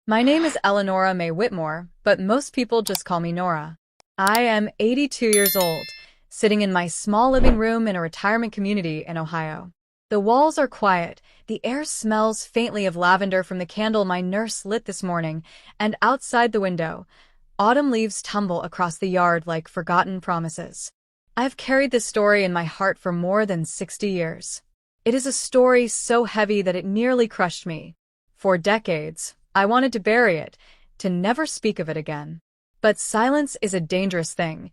My name is Eleanora May Whitmore, but most people just call me Nora. I am 82 years old, sitting in my small living room in a retirement community in Ohio. The walls are quiet, the air smells faintly of lavender from the candle my nurse lit this morning, and outside the window, autumn leaves tumble across the yard like forgotten promises. I've carried this story in my heart for more than 60 years. It is a story so heavy that it nearly crushed me. For decades, I wanted to bury it, to never speak of it again. But silence is a dangerous thing.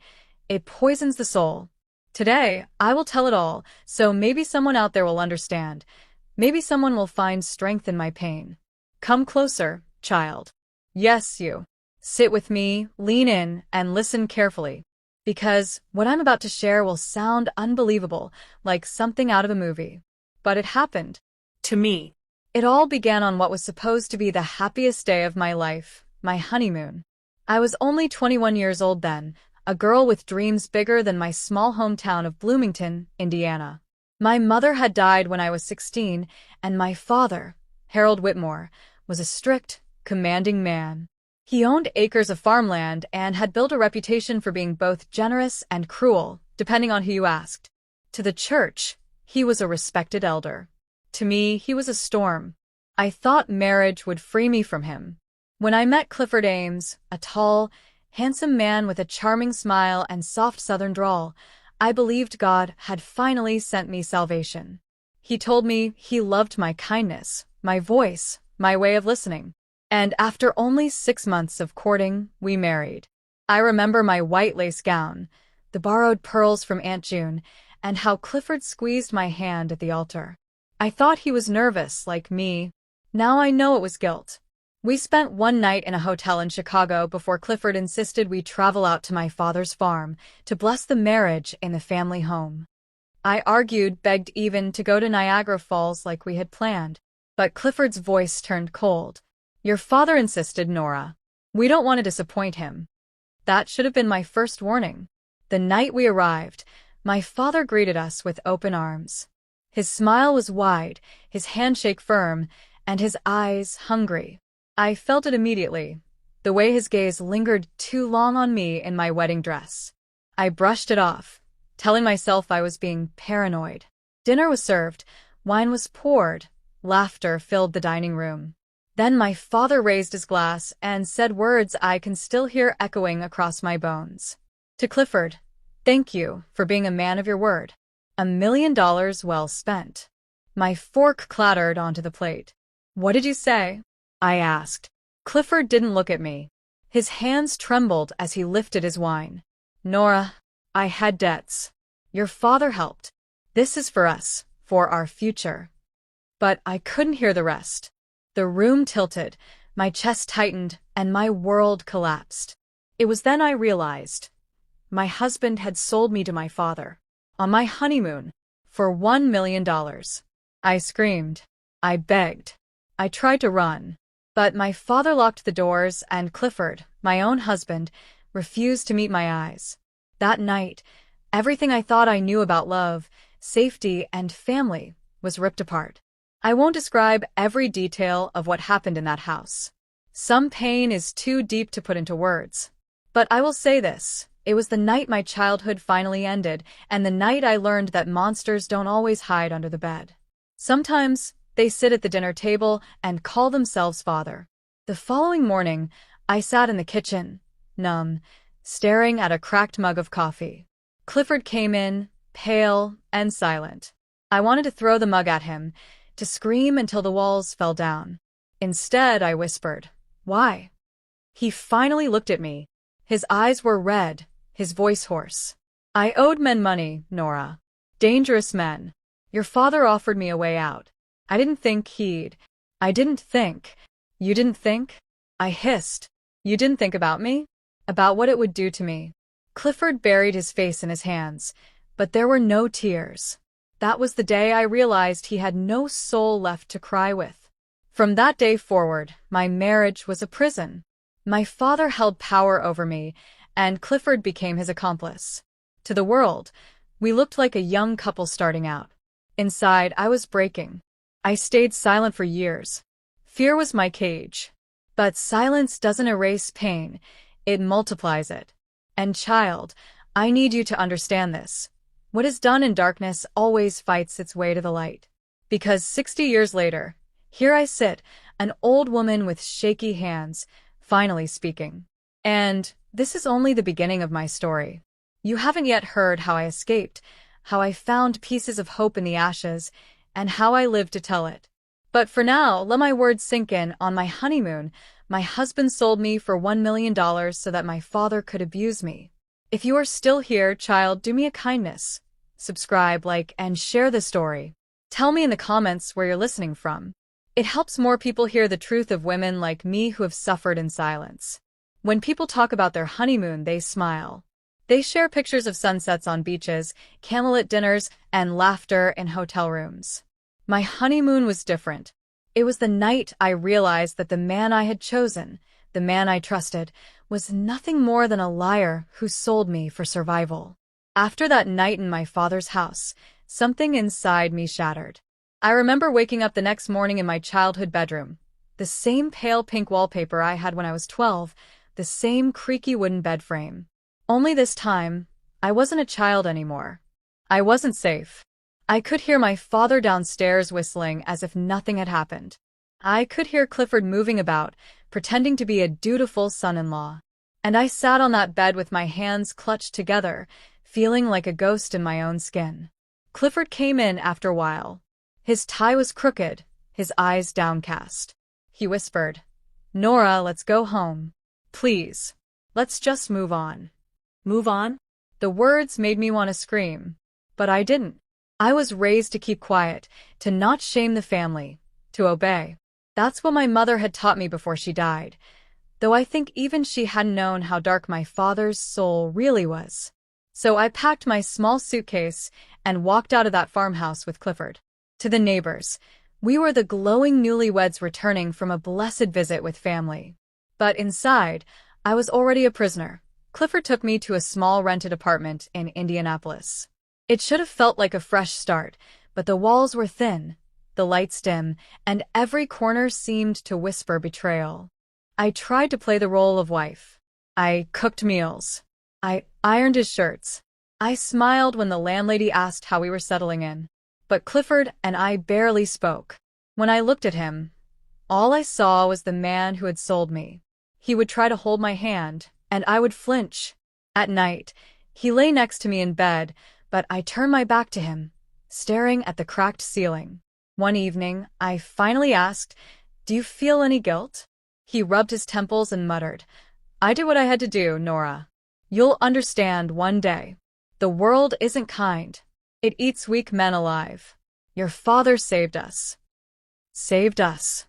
It poisons the soul. Today, I will tell it all, so maybe someone out there will understand. Maybe someone will find strength in my pain. Come closer, child. Yes, you. Sit with me, lean in, and listen carefully. Because what I'm about to share will sound unbelievable, like something out of a movie. But it happened. To me. It all began on what was supposed to be the happiest day of my life, my honeymoon. I was only 21 years old then, a girl with dreams bigger than my small hometown of Bloomington, Indiana. My mother had died when I was 16, and my father, Harold Whitmore, was a strict, commanding man. He owned acres of farmland and had built a reputation for being both generous and cruel, depending on who you asked. To the church, he was a respected elder. To me, he was a storm. I thought marriage would free me from him. When I met Clifford Ames, a tall, handsome man with a charming smile and soft southern drawl, I believed God had finally sent me salvation. He told me he loved my kindness, my voice, my way of listening. And after only 6 months of courting, we married. I remember my white lace gown, the borrowed pearls from Aunt June, and how Clifford squeezed my hand at the altar. I thought he was nervous, like me. Now I know it was guilt. We spent one night in a hotel in Chicago before Clifford insisted we travel out to my father's farm to bless the marriage in the family home. I argued, begged even to go to Niagara Falls like we had planned. But Clifford's voice turned cold. Your father insisted, Nora. We don't want to disappoint him. That should have been my first warning. The night we arrived, my father greeted us with open arms. His smile was wide, his handshake firm, and his eyes hungry. I felt it immediately, the way his gaze lingered too long on me in my wedding dress. I brushed it off, telling myself I was being paranoid. Dinner was served, wine was poured, laughter filled the dining room. Then my father raised his glass and said words I can still hear echoing across my bones. To Clifford, thank you for being a man of your word. $1 million well spent. My fork clattered onto the plate. What did you say? I asked. Clifford didn't look at me. His hands trembled as he lifted his wine. Nora, I had debts. Your father helped. This is for us, for our future. But I couldn't hear the rest. The room tilted, my chest tightened, and my world collapsed. It was then I realized. My husband had sold me to my father. On my honeymoon, for $1 million. I screamed. I begged. I tried to run. But my father locked the doors, and Clifford, my own husband, refused to meet my eyes. That night, everything I thought I knew about love, safety, and family was ripped apart. I won't describe every detail of what happened in that house. Some pain is too deep to put into words. But I will say this. It was the night my childhood finally ended, and the night I learned that monsters don't always hide under the bed. Sometimes, they sit at the dinner table and call themselves father. The following morning, I sat in the kitchen, numb, staring at a cracked mug of coffee. Clifford came in, pale and silent. I wanted to throw the mug at him, to scream until the walls fell down. Instead, I whispered, "Why?" He finally looked at me. His eyes were red, his voice hoarse. I owed men money, Nora. Dangerous men. Your father offered me a way out. I didn't think he'd. I didn't think. You didn't think? I hissed. You didn't think about me? About what it would do to me? Clifford buried his face in his hands, but there were no tears. That was the day I realized he had no soul left to cry with. From that day forward, my marriage was a prison. My father held power over me, and Clifford became his accomplice. To the world, we looked like a young couple starting out. Inside, I was breaking. I stayed silent for years. Fear was my cage. But silence doesn't erase pain, it multiplies it. And child, I need you to understand this. What is done in darkness always fights its way to the light. Because 60 years later, here I sit, an old woman with shaky hands, finally speaking. And this is only the beginning of my story. You haven't yet heard how I escaped, how I found pieces of hope in the ashes, and how I lived to tell it. But for now, let my words sink in. On my honeymoon, my husband sold me for $1 million so that my father could abuse me. If you are still here, child, do me a kindness. Subscribe, like, and share the story. Tell me in the comments where you're listening from. It helps more people hear the truth of women like me who have suffered in silence. When people talk about their honeymoon, they smile. They share pictures of sunsets on beaches, candlelit dinners, and laughter in hotel rooms. My honeymoon was different. It was the night I realized that the man I had chosen, the man I trusted, was nothing more than a liar who sold me for survival. After that night in my father's house, something inside me shattered. I remember waking up the next morning in my childhood bedroom. The same pale pink wallpaper I had when I was 12, the same creaky wooden bed frame. Only this time, I wasn't a child anymore. I wasn't safe. I could hear my father downstairs whistling as if nothing had happened. I could hear Clifford moving about, pretending to be a dutiful son-in-law. And I sat on that bed with my hands clutched together, feeling like a ghost in my own skin. Clifford came in after a while. His tie was crooked, his eyes downcast. He whispered, "Nora, let's go home. Please. Let's just move on." Move on? The words made me want to scream. But I didn't. I was raised to keep quiet, to not shame the family, to obey. That's what my mother had taught me before she died, though I think even she hadn't known how dark my father's soul really was. So I packed my small suitcase and walked out of that farmhouse with Clifford. To the neighbors, we were the glowing newlyweds returning from a blessed visit with family. But inside, I was already a prisoner. Clifford took me to a small rented apartment in Indianapolis. It should have felt like a fresh start, but the walls were thin, the lights dim, and every corner seemed to whisper betrayal. I tried to play the role of wife. I cooked meals. I ironed his shirts. I smiled when the landlady asked how we were settling in. But Clifford and I barely spoke. When I looked at him, all I saw was the man who had sold me. He would try to hold my hand, and I would flinch. At night, he lay next to me in bed, but I turned my back to him, staring at the cracked ceiling. One evening, I finally asked, "Do you feel any guilt?" He rubbed his temples and muttered, "I did what I had to do, Nora. You'll understand one day. The world isn't kind. It eats weak men alive. Your father saved us." Saved us.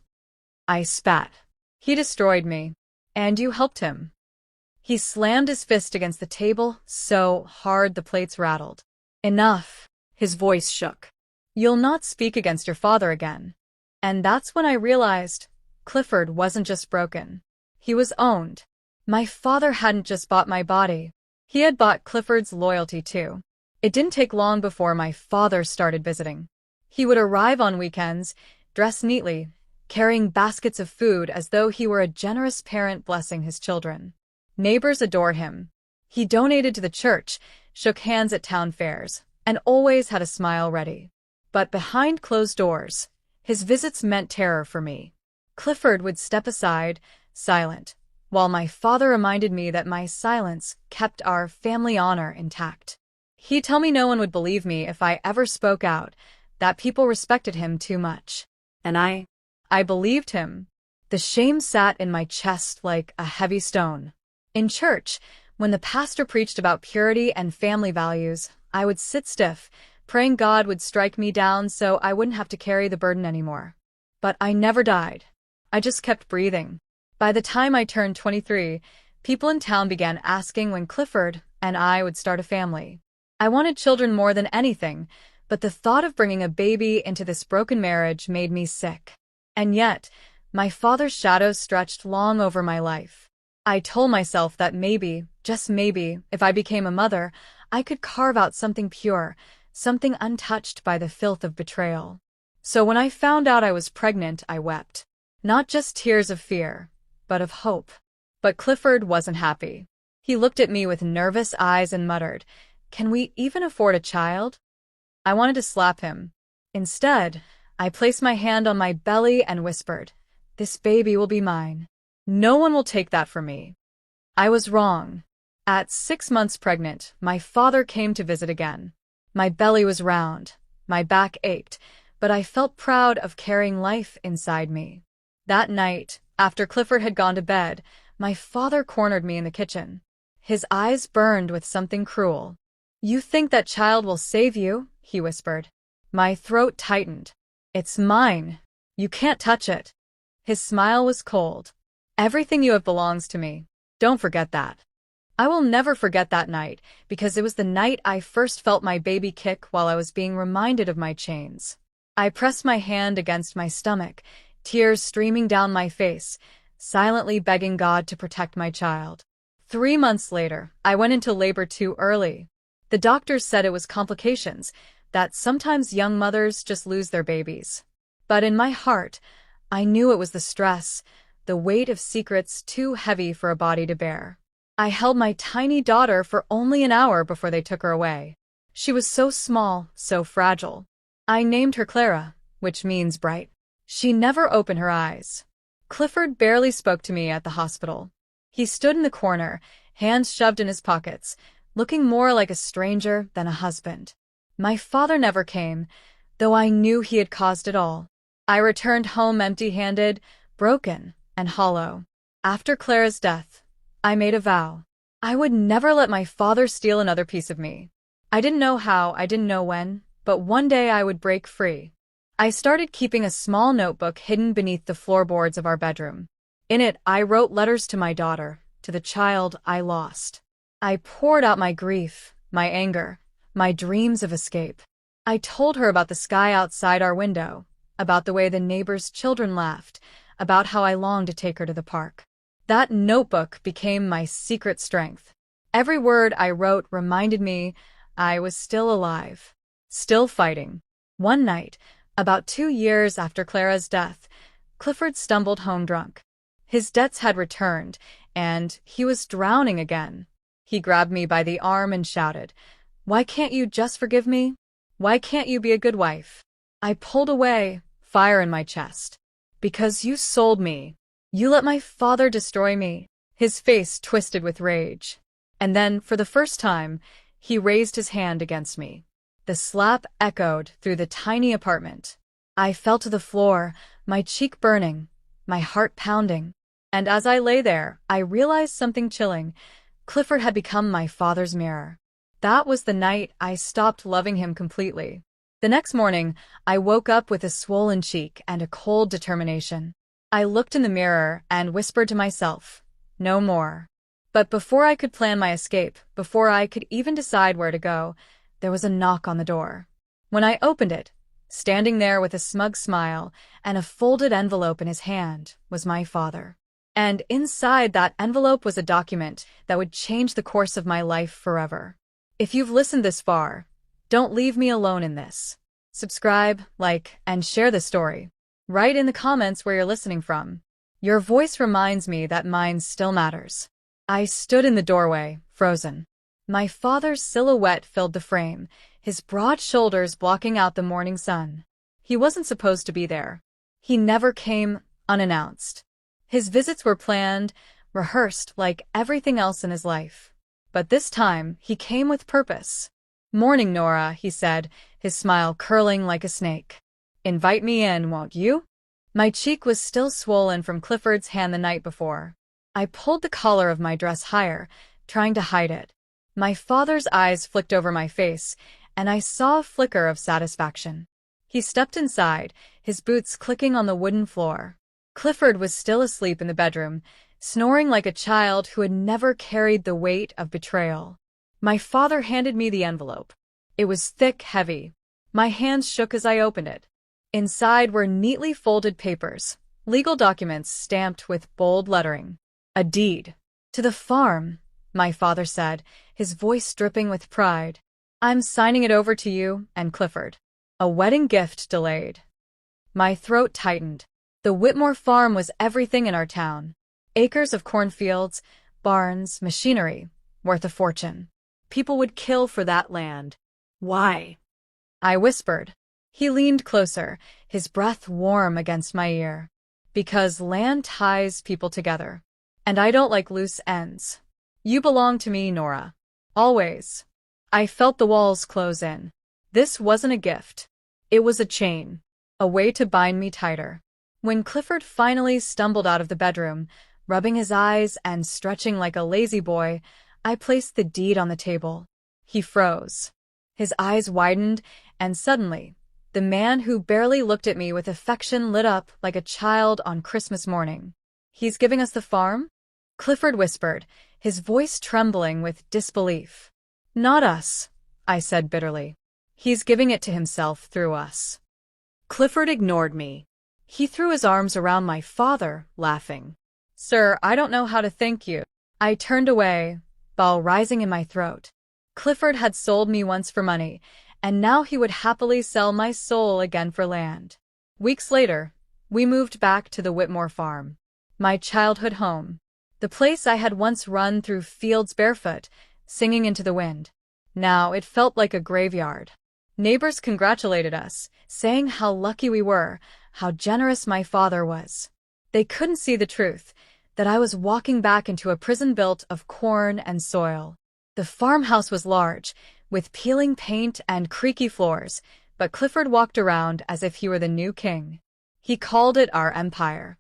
I spat. He destroyed me. And you helped him. He slammed his fist against the table so hard the plates rattled. Enough. His voice shook. You'll not speak against your father again. And that's when I realized Clifford wasn't just broken. He was owned. My father hadn't just bought my body. He had bought Clifford's loyalty too. It didn't take long before my father started visiting. He would arrive on weekends, dressed neatly, carrying baskets of food as though he were a generous parent blessing his children. Neighbors adored him. He donated to the church, shook hands at town fairs, and always had a smile ready. But behind closed doors, his visits meant terror for me. Clifford would step aside, silent, while my father reminded me that my silence kept our family honor intact. He'd tell me no one would believe me if I ever spoke out, that people respected him too much. And I believed him. The shame sat in my chest like a heavy stone. In church, when the pastor preached about purity and family values, I would sit stiff, praying God would strike me down so I wouldn't have to carry the burden anymore. But I never died. I just kept breathing. By the time I turned 23, people in town began asking when Clifford and I would start a family. I wanted children more than anything, but the thought of bringing a baby into this broken marriage made me sick. And yet, my father's shadow stretched long over my life. I told myself that maybe, just maybe, if I became a mother, I could carve out something pure, something untouched by the filth of betrayal. So when I found out I was pregnant, I wept. Not just tears of fear, but of hope. But Clifford wasn't happy. He looked at me with nervous eyes and muttered, "Can we even afford a child?" I wanted to slap him. Instead, I placed my hand on my belly and whispered, "This baby will be mine. No one will take that from me." I was wrong. At 6 months pregnant, my father came to visit again. My belly was round, my back ached, but I felt proud of carrying life inside me. That night, after Clifford had gone to bed, my father cornered me in the kitchen. His eyes burned with something cruel. "You think that child will save you?" he whispered. My throat tightened. "It's mine. You can't touch it." His smile was cold. "Everything you have belongs to me. Don't forget that." I will never forget that night, because it was the night I first felt my baby kick while I was being reminded of my chains. I pressed my hand against my stomach, tears streaming down my face, silently begging God to protect my child. 3 months later, I went into labor too early. The doctors said it was complications, that sometimes young mothers just lose their babies. But in my heart, I knew it was the stress, the weight of secrets too heavy for a body to bear. I held my tiny daughter for only an hour before they took her away. She was so small, so fragile. I named her Clara, which means bright. She never opened her eyes. Clifford barely spoke to me at the hospital. He stood in the corner, hands shoved in his pockets, looking more like a stranger than a husband. My father never came, though I knew he had caused it all. I returned home empty-handed, broken, and hollow. After Clara's death, I made a vow. I would never let my father steal another piece of me. I didn't know how, I didn't know when, but one day I would break free. I started keeping a small notebook hidden beneath the floorboards of our bedroom. In it, I wrote letters to my daughter, to the child I lost. I poured out my grief, my anger, my dreams of escape. I told her about the sky outside our window, about the way the neighbors' children laughed, about how I longed to take her to the park. That notebook became my secret strength. Every word I wrote reminded me I was still alive, still fighting. One night, about 2 years after Clara's death, Clifford stumbled home drunk. His debts had returned, and he was drowning again. He grabbed me by the arm and shouted, "Why can't you just forgive me? Why can't you be a good wife?" I pulled away, fire in my chest. "Because you sold me. You let my father destroy me." His face twisted with rage. And then, for the first time, he raised his hand against me. The slap echoed through the tiny apartment. I fell to the floor, my cheek burning, my heart pounding. And as I lay there, I realized something chilling. Clifford had become my father's mirror. That was the night I stopped loving him completely. The next morning, I woke up with a swollen cheek and a cold determination. I looked in the mirror and whispered to myself, "No more." But before I could plan my escape, before I could even decide where to go, there was a knock on the door. When I opened it, standing there with a smug smile and a folded envelope in his hand, was my father. And inside that envelope was a document that would change the course of my life forever. If you've listened this far, don't leave me alone in this. Subscribe, like, and share the story. Write in the comments where you're listening from. Your voice reminds me that mine still matters. I stood in the doorway, frozen. My father's silhouette filled the frame, his broad shoulders blocking out the morning sun. He wasn't supposed to be there. He never came unannounced. His visits were planned, rehearsed like everything else in his life. But this time, he came with purpose. "Morning, Nora," he said, his smile curling like a snake. "Invite me in, won't you?" My cheek was still swollen from Clifford's hand the night before. I pulled the collar of my dress higher, trying to hide it. My father's eyes flicked over my face, and I saw a flicker of satisfaction. He stepped inside, his boots clicking on the wooden floor. Clifford was still asleep in the bedroom, snoring like a child who had never carried the weight of betrayal. My father handed me the envelope. It was thick, heavy. My hands shook as I opened it. Inside were neatly folded papers, legal documents stamped with bold lettering. "A deed to the farm," my father said, his voice dripping with pride. "I'm signing it over to you and Clifford. A wedding gift delayed." My throat tightened. The Whitmore farm was everything in our town. Acres of cornfields, barns, machinery, worth a fortune. People would kill for that land. Why? I whispered. He leaned closer, his breath warm against my ear. Because land ties people together. And I don't like loose ends. You belong to me, Nora. Always. I felt the walls close in. This wasn't a gift. It was a chain. A way to bind me tighter. When Clifford finally stumbled out of the bedroom, rubbing his eyes and stretching like a lazy boy, I placed the deed on the table. He froze. His eyes widened, and suddenly, the man who barely looked at me with affection lit up like a child on Christmas morning. He's giving us the farm? Clifford whispered, his voice trembling with disbelief. Not us, I said bitterly. He's giving it to himself through us. Clifford ignored me. He threw his arms around my father, laughing. Sir, I don't know how to thank you. I turned away, ball rising in my throat. Clifford had sold me once for money, and now he would happily sell my soul again for land. Weeks later, we moved back to the Whitmore farm. My childhood home. The place I had once run through fields barefoot, singing into the wind. Now it felt like a graveyard. Neighbors congratulated us, saying how lucky we were, how generous my father was. They couldn't see the truth, that I was walking back into a prison built of corn and soil. The farmhouse was large, with peeling paint and creaky floors, but Clifford walked around as if he were the new king. He called it our empire.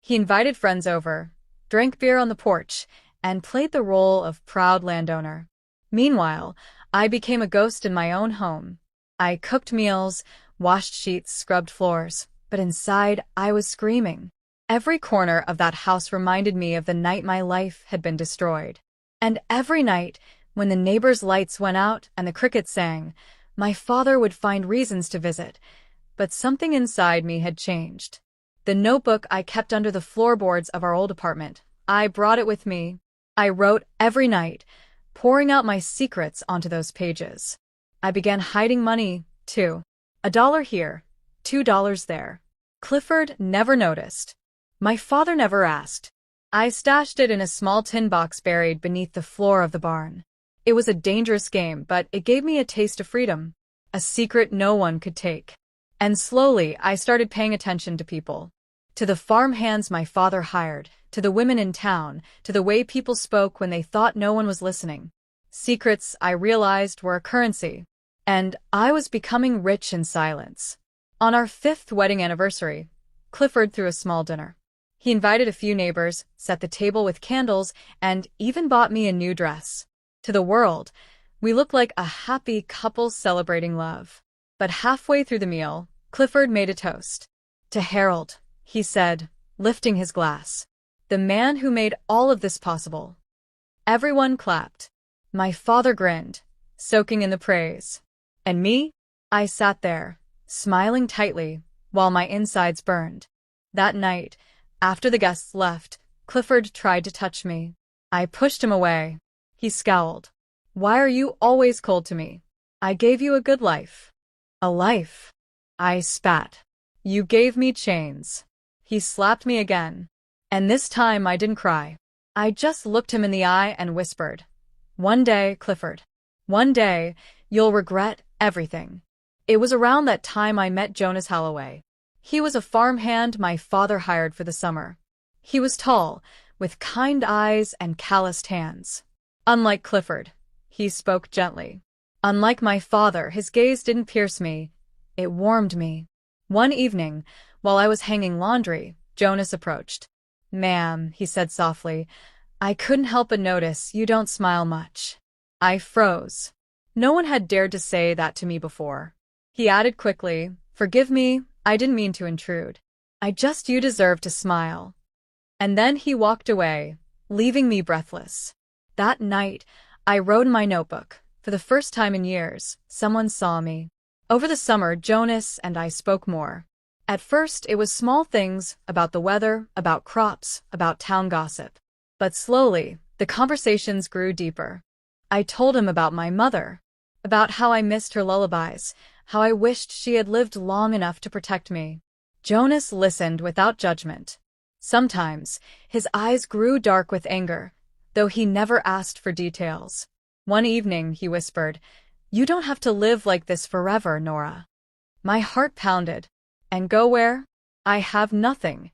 He invited friends over, drank beer on the porch, and played the role of proud landowner. Meanwhile, I became a ghost in my own home. I cooked meals, washed sheets, scrubbed floors, but inside I was screaming. Every corner of that house reminded me of the night my life had been destroyed. And every night, when the neighbors' lights went out and the crickets sang, my father would find reasons to visit. But something inside me had changed. The notebook I kept under the floorboards of our old apartment, I brought it with me. I wrote every night, pouring out my secrets onto those pages. I began hiding money, too. $1 here, $2 there. Clifford never noticed. My father never asked. I stashed it in a small tin box buried beneath the floor of the barn. It was a dangerous game, but it gave me a taste of freedom. A secret no one could take. And slowly, I started paying attention to people. To the farm hands my father hired, to the women in town, to the way people spoke when they thought no one was listening. Secrets, I realized, were a currency. And I was becoming rich in silence. On our 5th wedding anniversary, Clifford threw a small dinner. He invited a few neighbors, set the table with candles, and even bought me a new dress. To the world, we looked like a happy couple celebrating love. But halfway through the meal, Clifford made a toast. To Harold, he said, lifting his glass. The man who made all of this possible. Everyone clapped. My father grinned, soaking in the praise. And me? I sat there, smiling tightly, while my insides burned. That night, after the guests left, Clifford tried to touch me. I pushed him away. He scowled. Why are you always cold to me? I gave you a good life. A life? I spat. You gave me chains. He slapped me again. And this time I didn't cry. I just looked him in the eye and whispered, one day, Clifford. One day, you'll regret everything. It was around that time I met Jonas Holloway. He was a farmhand my father hired for the summer. He was tall, with kind eyes and calloused hands. Unlike Clifford, he spoke gently. Unlike my father, his gaze didn't pierce me. It warmed me. One evening, while I was hanging laundry, Jonas approached. Ma'am, he said softly, I couldn't help but notice you don't smile much. I froze. No one had dared to say that to me before. He added quickly, forgive me, I didn't mean to intrude. You deserve to smile. And then he walked away, leaving me breathless. That night, I wrote in my notebook. For the first time in years, someone saw me. Over the summer, Jonas and I spoke more. At first, it was small things about the weather, about crops, about town gossip. But slowly, the conversations grew deeper. I told him about my mother, about how I missed her lullabies, how I wished she had lived long enough to protect me. Jonas listened without judgment. Sometimes, his eyes grew dark with anger, though he never asked for details. One evening, he whispered, "You don't have to live like this forever, Nora." My heart pounded. "And go where?" "I have nothing."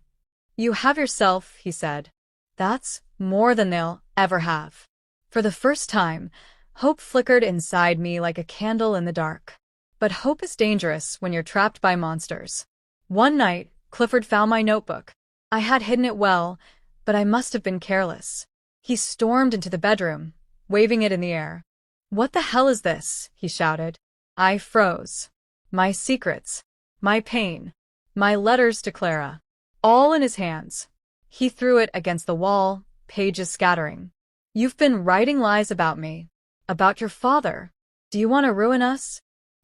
"You have yourself," he said. "That's more than they'll ever have." For the first time, hope flickered inside me like a candle in the dark. But hope is dangerous when you're trapped by monsters. One night, Clifford found my notebook. I had hidden it well, but I must have been careless. He stormed into the bedroom, waving it in the air. "What the hell is this?" he shouted. I froze. My secrets, my pain, my letters to Clara, all in his hands. He threw it against the wall, pages scattering. "You've been writing lies about me. About your father. Do you want to ruin us?"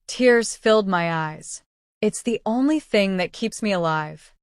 Tears filled my eyes. "It's the only thing that keeps me alive."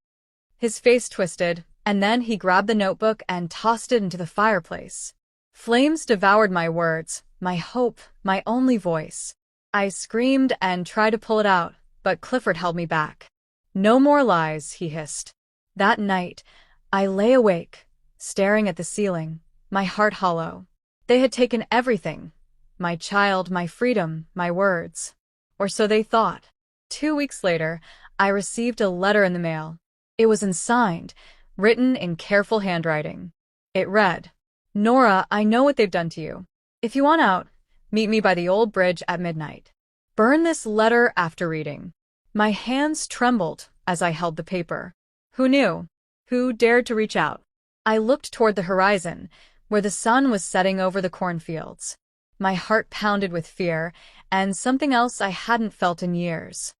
His face twisted, and then he grabbed the notebook and tossed it into the fireplace. Flames devoured my words, my hope, my only voice. I screamed and tried to pull it out, but Clifford held me back. "No more lies," he hissed. That night, I lay awake, staring at the ceiling, my heart hollow. They had taken everything. My child, my freedom, my words. Or so they thought. 2 weeks later, I received a letter in the mail. It was unsigned, written in careful handwriting. It read, "Nora, I know what they've done to you. If you want out, meet me by the old bridge at midnight." Burn this letter after reading. My hands trembled as I held the paper. Who knew? Who dared to reach out? I looked toward the horizon, where the sun was setting over the cornfields. My heart pounded with fear, and something else I hadn't felt in years.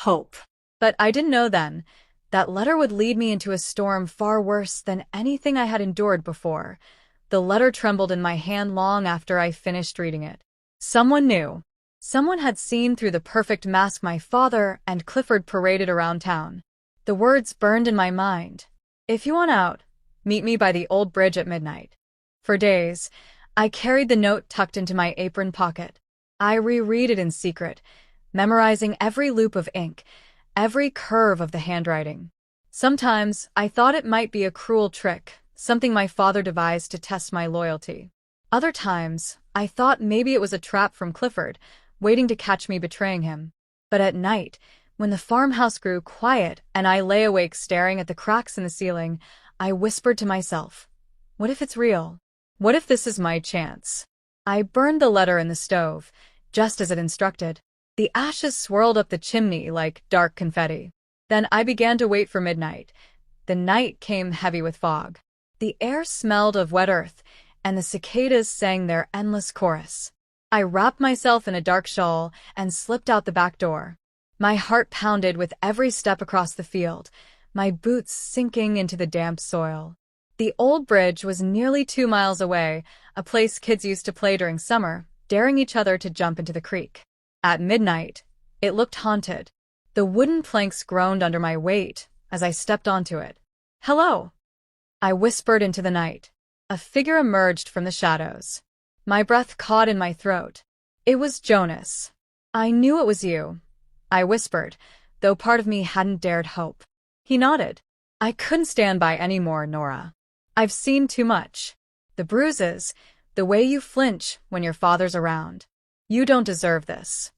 Hope. But I didn't know then that letter would lead me into a storm far worse than anything I had endured before. The letter trembled in my hand long after I finished reading it. Someone knew. Someone had seen through the perfect mask my father and Clifford paraded around town. The words burned in my mind. "If you want out, meet me by the old bridge at midnight." For days, I carried the note tucked into my apron pocket. I reread it in secret, memorizing every loop of ink, every curve of the handwriting. Sometimes I thought it might be a cruel trick, something my father devised to test my loyalty. Other times, I thought maybe it was a trap from Clifford, waiting to catch me betraying him. But at night, when the farmhouse grew quiet and I lay awake staring at the cracks in the ceiling, I whispered to myself, "What if it's real? What if this is my chance?" I burned the letter in the stove, just as it instructed. The ashes swirled up the chimney like dark confetti. Then I began to wait for midnight. The night came heavy with fog. The air smelled of wet earth, and the cicadas sang their endless chorus. I wrapped myself in a dark shawl and slipped out the back door. My heart pounded with every step across the field, my boots sinking into the damp soil. The old bridge was nearly 2 miles away, a place kids used to play during summer, daring each other to jump into the creek. At midnight, it looked haunted. The wooden planks groaned under my weight as I stepped onto it. "Hello!" I whispered into the night. A figure emerged from the shadows. My breath caught in my throat. It was Jonas. "I knew it was you," I whispered, though part of me hadn't dared hope. He nodded. "I couldn't stand by anymore, Nora. I've seen too much. The bruises, the way you flinch when your father's around. You don't deserve this."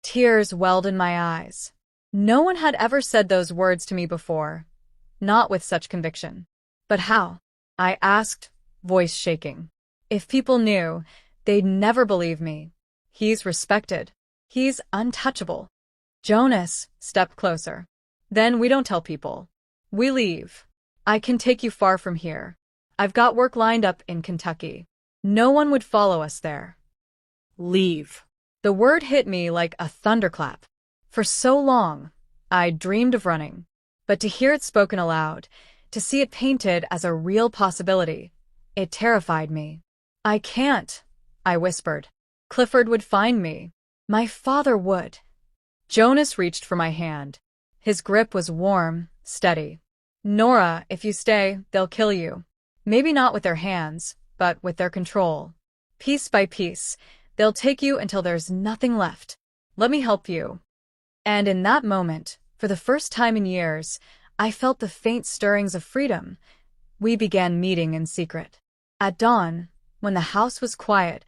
Tears welled in my eyes. No one had ever said those words to me before, not with such conviction. "But how?" I asked, voice shaking. "If people knew, they'd never believe me. He's respected. He's untouchable." Jonas stepped closer. "Then we don't tell people. We leave. I can take you far from here. I've got work lined up in Kentucky. No one would follow us there." Leave. The word hit me like a thunderclap. For so long, I dreamed of running. But to hear it spoken aloud, to see it painted as a real possibility, it terrified me. "I can't," I whispered. "Clifford would find me. My father would." Jonas reached for my hand. His grip was warm, steady. "Nora, if you stay, they'll kill you. Maybe not with their hands, but with their control. Piece by piece, they'll take you until there's nothing left. Let me help you." And in that moment, for the first time in years, I felt the faint stirrings of freedom. We began meeting in secret. At dawn, when the house was quiet,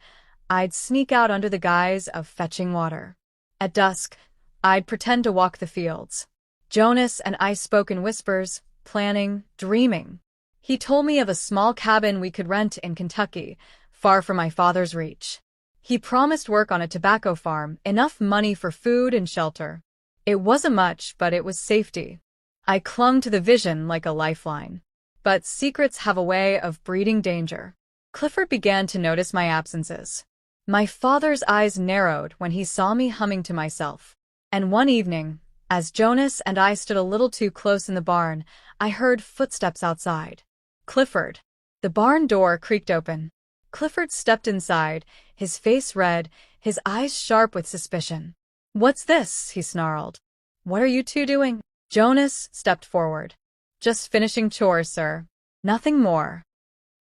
I'd sneak out under the guise of fetching water. At dusk, I'd pretend to walk the fields. Jonas and I spoke in whispers, planning, dreaming. He told me of a small cabin we could rent in Kentucky, far from my father's reach. He promised work on a tobacco farm, enough money for food and shelter. It wasn't much, but it was safety. I clung to the vision like a lifeline. But secrets have a way of breeding danger. Clifford began to notice my absences. My father's eyes narrowed when he saw me humming to myself. And one evening, as Jonas and I stood a little too close in the barn, I heard footsteps outside. Clifford. The barn door creaked open. Clifford stepped inside, his face red, his eyes sharp with suspicion. "What's this?" he snarled. "What are you two doing?" Jonas stepped forward. "Just finishing chores, sir. Nothing more."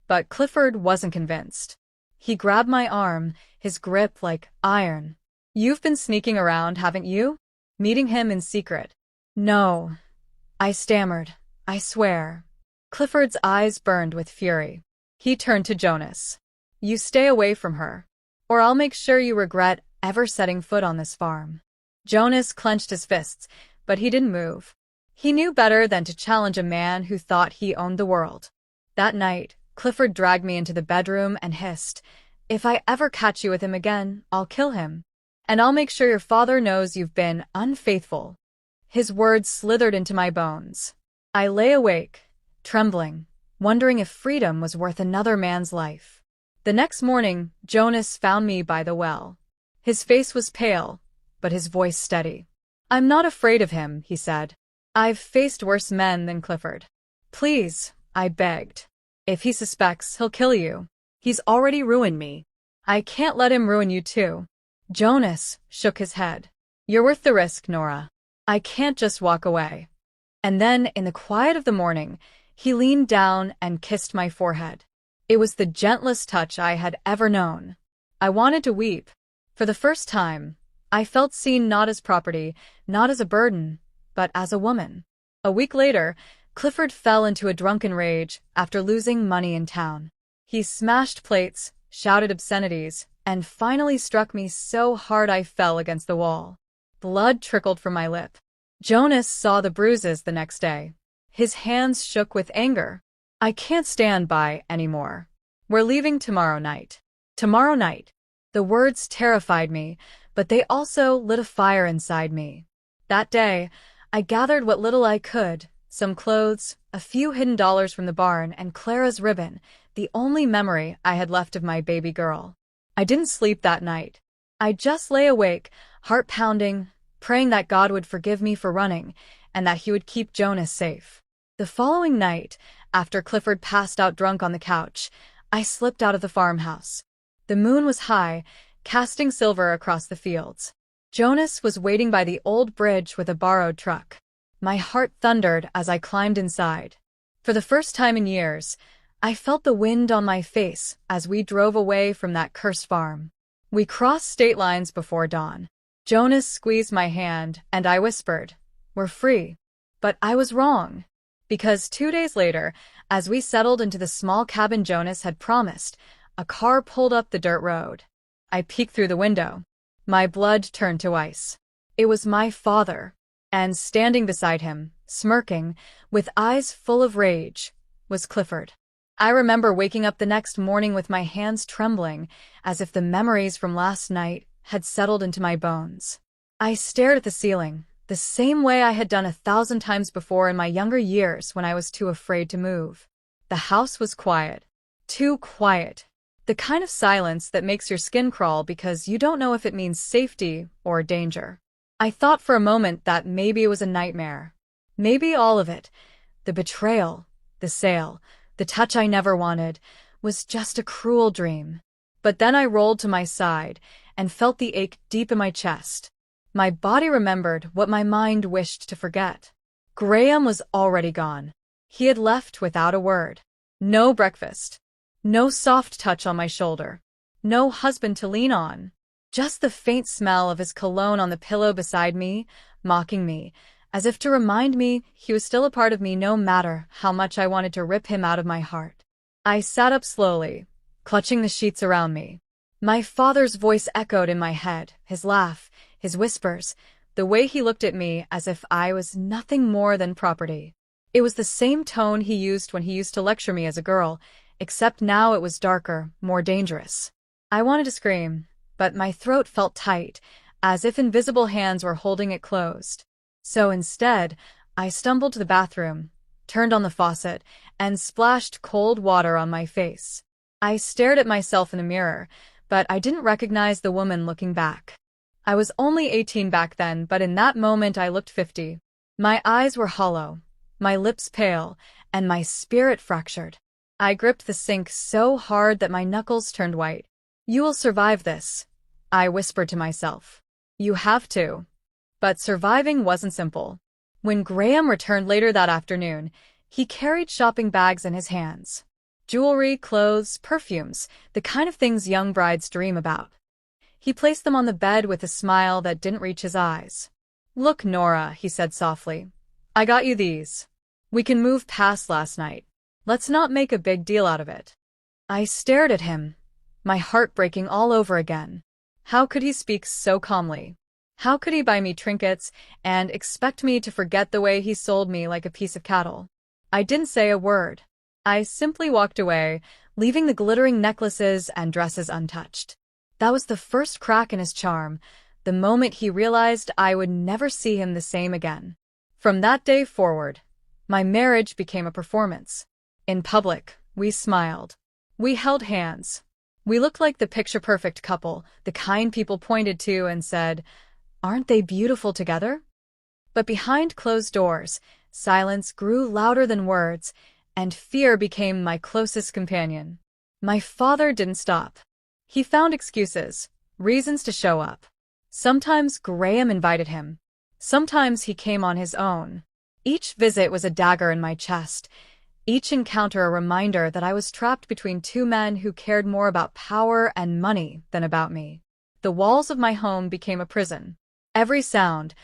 But Clifford wasn't convinced. He grabbed my arm, his grip like iron. "You've been sneaking around, haven't you? Meeting him in secret." "No," I stammered. "I swear." Clifford's eyes burned with fury. He turned to Jonas. "You stay away from her, or I'll make sure you regret ever setting foot on this farm." Jonas clenched his fists, but he didn't move. He knew better than to challenge a man who thought he owned the world. That night, Clifford dragged me into the bedroom and hissed, "If I ever catch you with him again, I'll kill him. And I'll make sure your father knows you've been unfaithful." His words slithered into my bones. I lay awake, trembling, wondering if freedom was worth another man's life. The next morning, Jonas found me by the well. His face was pale, but his voice steady. "I'm not afraid of him," he said. "I've faced worse men than Clifford. Please," I begged. "If he suspects, he'll kill you. He's already ruined me. I can't let him ruin you too." Jonas shook his head. "You're worth the risk, Nora. I can't just walk away." And then, in the quiet of the morning, he leaned down and kissed my forehead. It was the gentlest touch I had ever known. I wanted to weep. For the first time, I felt seen not as property, not as a burden, but as a woman. A week later, Clifford fell into a drunken rage after losing money in town. He smashed plates, shouted obscenities, and finally struck me so hard I fell against the wall. Blood trickled from my lip. Jonas saw the bruises the next day. His hands shook with anger. "I can't stand by anymore. We're leaving tomorrow night." Tomorrow night. The words terrified me, but they also lit a fire inside me. That day, I gathered what little I could, some clothes, a few hidden dollars from the barn, and Clara's ribbon, the only memory I had left of my baby girl. I didn't sleep that night. I just lay awake, heart pounding, praying that God would forgive me for running, and that he would keep Jonas safe. The following night, after Clifford passed out drunk on the couch, I slipped out of the farmhouse. The moon was high, casting silver across the fields. Jonas was waiting by the old bridge with a borrowed truck. My heart thundered as I climbed inside. For the first time in years, I felt the wind on my face as we drove away from that cursed farm. We crossed state lines before dawn. Jonas squeezed my hand, and I whispered, "We're free." But I was wrong. Because 2 days later, as we settled into the small cabin Jonas had promised, a car pulled up the dirt road. I peeked through the window. My blood turned to ice. It was my father, and standing beside him, smirking, with eyes full of rage, was Clifford. I remember waking up the next morning with my hands trembling, as if the memories from last night had settled into my bones. I stared at the ceiling, the same way I had done 1,000 times before in my younger years when I was too afraid to move. The house was quiet. Too quiet. The kind of silence that makes your skin crawl because you don't know if it means safety or danger. I thought for a moment that maybe it was a nightmare. Maybe all of it, the betrayal, the sale, the touch I never wanted, was just a cruel dream. But then I rolled to my side and felt the ache deep in my chest. My body remembered what my mind wished to forget. Graham was already gone. He had left without a word. No breakfast. No soft touch on my shoulder. No husband to lean on. Just the faint smell of his cologne on the pillow beside me, mocking me, as if to remind me he was still a part of me no matter how much I wanted to rip him out of my heart. I sat up slowly, clutching the sheets around me. My father's voice echoed in my head, his laugh, his whispers, the way he looked at me as if I was nothing more than property. It was the same tone he used when he used to lecture me as a girl, except now it was darker, more dangerous. I wanted to scream, but my throat felt tight, as if invisible hands were holding it closed. So instead, I stumbled to the bathroom, turned on the faucet, and splashed cold water on my face. I stared at myself in the mirror, but I didn't recognize the woman looking back. I was only 18 back then, but in that moment I looked 50. My eyes were hollow, my lips pale, and my spirit fractured. I gripped the sink so hard that my knuckles turned white. "You will survive this," I whispered to myself. "You have to." But surviving wasn't simple. When Graham returned later that afternoon, he carried shopping bags in his hands. Jewelry, clothes, perfumes, the kind of things young brides dream about. He placed them on the bed with a smile that didn't reach his eyes. "Look, Nora," he said softly. "I got you these. We can move past last night. Let's not make a big deal out of it." I stared at him, my heart breaking all over again. How could he speak so calmly? How could he buy me trinkets and expect me to forget the way he sold me like a piece of cattle? I didn't say a word. I simply walked away, leaving the glittering necklaces and dresses untouched. That was the first crack in his charm, the moment he realized I would never see him the same again. From that day forward, my marriage became a performance. In public, we smiled. We held hands. We looked like the picture-perfect couple, the kind people pointed to and said, "Aren't they beautiful together?" But behind closed doors, silence grew louder than words, and fear became my closest companion. My father didn't stop. He found excuses, reasons to show up. Sometimes Graham invited him. Sometimes he came on his own. Each visit was a dagger in my chest, each encounter a reminder that I was trapped between two men who cared more about power and money than about me. The walls of my home became a prison. Every sound,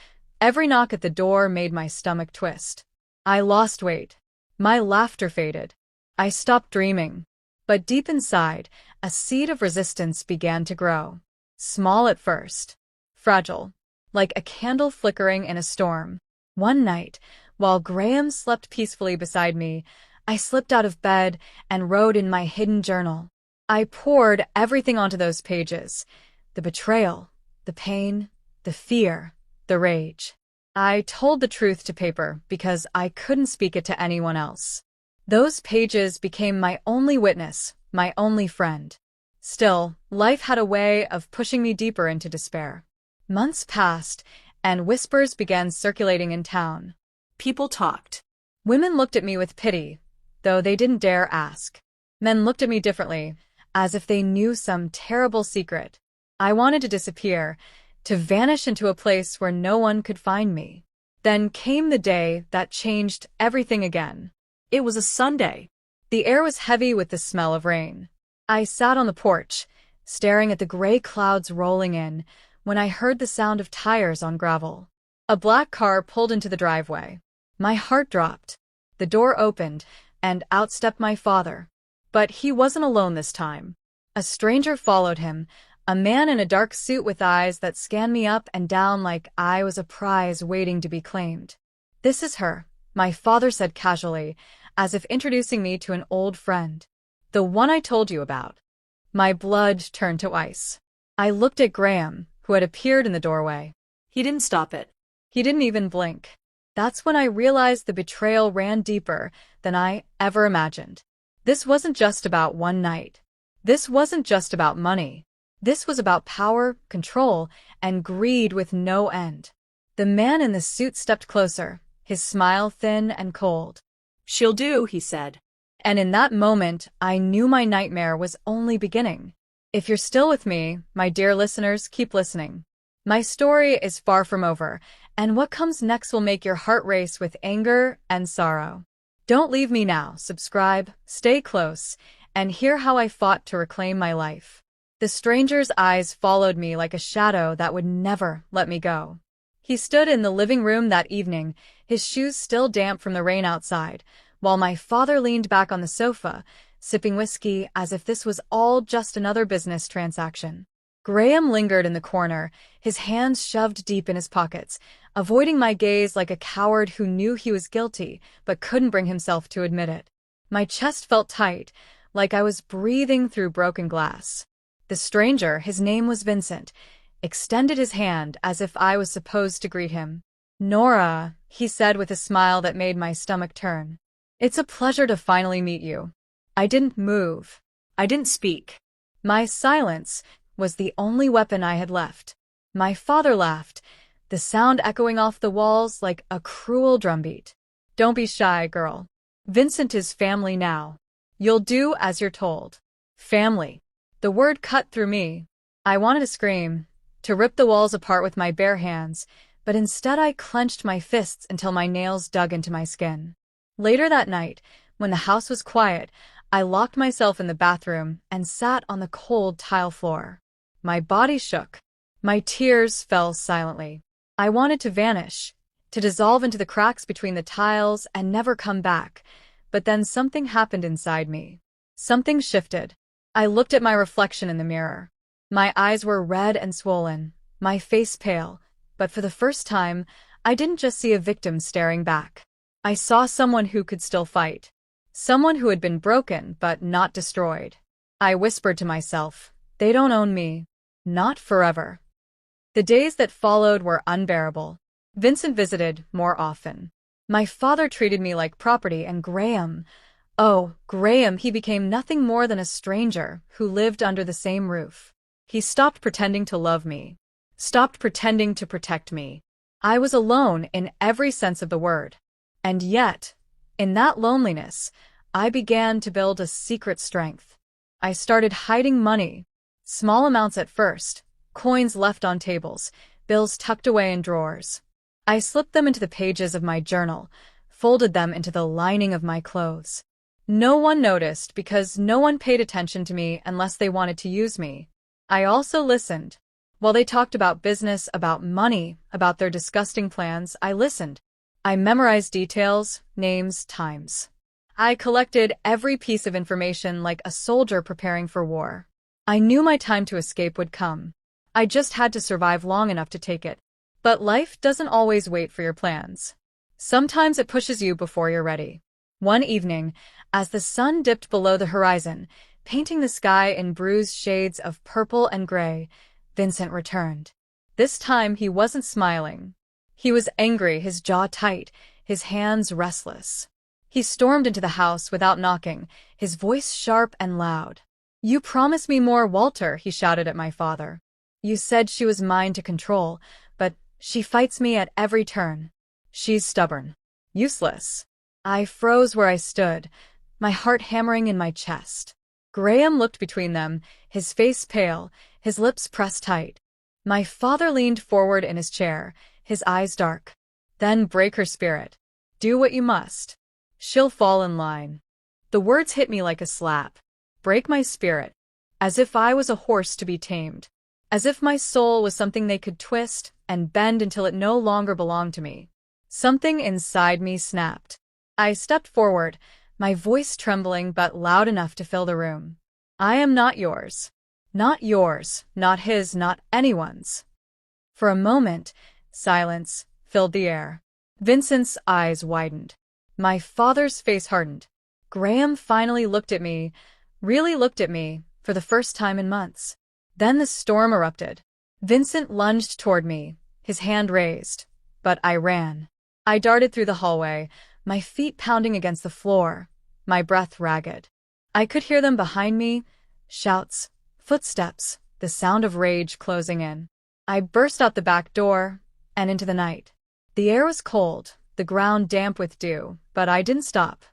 every knock at the door made my stomach twist. I lost weight. My laughter faded. I stopped dreaming. But deep inside, a seed of resistance began to grow. Small at first. Fragile. Like a candle flickering in a storm. One night, while Graham slept peacefully beside me, I slipped out of bed and wrote in my hidden journal. I poured everything onto those pages. The betrayal, the pain, the fear, the rage. I told the truth to paper because I couldn't speak it to anyone else. Those pages became my only witness, my only friend. Still, life had a way of pushing me deeper into despair. Months passed, and whispers began circulating in town. People talked. Women looked at me with pity, though they didn't dare ask. Men looked at me differently, as if they knew some terrible secret. I wanted to disappear, to vanish into a place where no one could find me. Then came the day that changed everything again. It was a Sunday. The air was heavy with the smell of rain. I sat on the porch, staring at the gray clouds rolling in, when I heard the sound of tires on gravel. A black car pulled into the driveway. My heart dropped. The door opened, and out stepped my father. But he wasn't alone this time. A stranger followed him, a man in a dark suit with eyes that scanned me up and down like I was a prize waiting to be claimed. "This is her," my father said casually, as if introducing me to an old friend. "The one I told you about." My blood turned to ice. I looked at Graham, who had appeared in the doorway. He didn't stop it. He didn't even blink. That's when I realized the betrayal ran deeper than I ever imagined. This wasn't just about one night. This wasn't just about money. This was about power, control, and greed with no end. The man in the suit stepped closer, his smile thin and cold. "She'll do," he said. And in that moment, I knew my nightmare was only beginning. If you're still with me, my dear listeners, keep listening. My story is far from over, and what comes next will make your heart race with anger and sorrow. Don't leave me now. Subscribe, stay close, and hear how I fought to reclaim my life. The stranger's eyes followed me like a shadow that would never let me go. He stood in the living room that evening, his shoes still damp from the rain outside, while my father leaned back on the sofa, sipping whiskey as if this was all just another business transaction. Graham lingered in the corner, his hands shoved deep in his pockets, avoiding my gaze like a coward who knew he was guilty but couldn't bring himself to admit it. My chest felt tight, like I was breathing through broken glass. The stranger, his name was Vincent, extended his hand as if I was supposed to greet him. "Nora," he said with a smile that made my stomach turn. "It's a pleasure to finally meet you." I didn't move. I didn't speak. My silence was the only weapon I had left. My father laughed, the sound echoing off the walls like a cruel drumbeat. "Don't be shy, girl. Vincent is family now. You'll do as you're told." Family. The word cut through me. I wanted to scream, to rip the walls apart with my bare hands, but instead I clenched my fists until my nails dug into my skin. Later that night, when the house was quiet, I locked myself in the bathroom and sat on the cold tile floor. My body shook. My tears fell silently. I wanted to vanish, to dissolve into the cracks between the tiles and never come back, but then something happened inside me. Something shifted. I looked at my reflection in the mirror. My eyes were red and swollen, my face pale, but for the first time, I didn't just see a victim staring back. I saw someone who could still fight. Someone who had been broken but not destroyed. I whispered to myself, "They don't own me. Not forever." The days that followed were unbearable. Vincent visited more often. My father treated me like property, and Graham, he became nothing more than a stranger who lived under the same roof. He stopped pretending to love me, stopped pretending to protect me. I was alone in every sense of the word. And yet, in that loneliness, I began to build a secret strength. I started hiding money, small amounts at first, coins left on tables, bills tucked away in drawers. I slipped them into the pages of my journal, folded them into the lining of my clothes. No one noticed because no one paid attention to me unless they wanted to use me. I also listened. While they talked about business, about money, about their disgusting plans, I listened. I memorized details, names, times. I collected every piece of information like a soldier preparing for war. I knew my time to escape would come. I just had to survive long enough to take it. But life doesn't always wait for your plans. Sometimes it pushes you before you're ready. One evening, as the sun dipped below the horizon, painting the sky in bruised shades of purple and gray, Vincent returned. This time he wasn't smiling. He was angry, his jaw tight, his hands restless. He stormed into the house without knocking, his voice sharp and loud. "You promised me more, Walter," he shouted at my father. "You said she was mine to control, but she fights me at every turn. She's stubborn. Useless." I froze where I stood, my heart hammering in my chest. Graham looked between them, his face pale, his lips pressed tight. My father leaned forward in his chair, his eyes dark. "Then break her spirit. Do what you must. She'll fall in line." The words hit me like a slap. Break my spirit. As if I was a horse to be tamed. As if my soul was something they could twist and bend until it no longer belonged to me. Something inside me snapped. I stepped forward, my voice trembling but loud enough to fill the room. "I am not yours. Not yours, not his, not anyone's." For a moment, silence filled the air. Vincent's eyes widened. My father's face hardened. Graham finally looked at me, really looked at me, for the first time in months. Then the storm erupted. Vincent lunged toward me, his hand raised. But I ran. I darted through the hallway, my feet pounding against the floor, my breath ragged. I could hear them behind me, shouts, footsteps, the sound of rage closing in. I burst out the back door, and into the night. The air was cold, the ground damp with dew, but I didn't stop.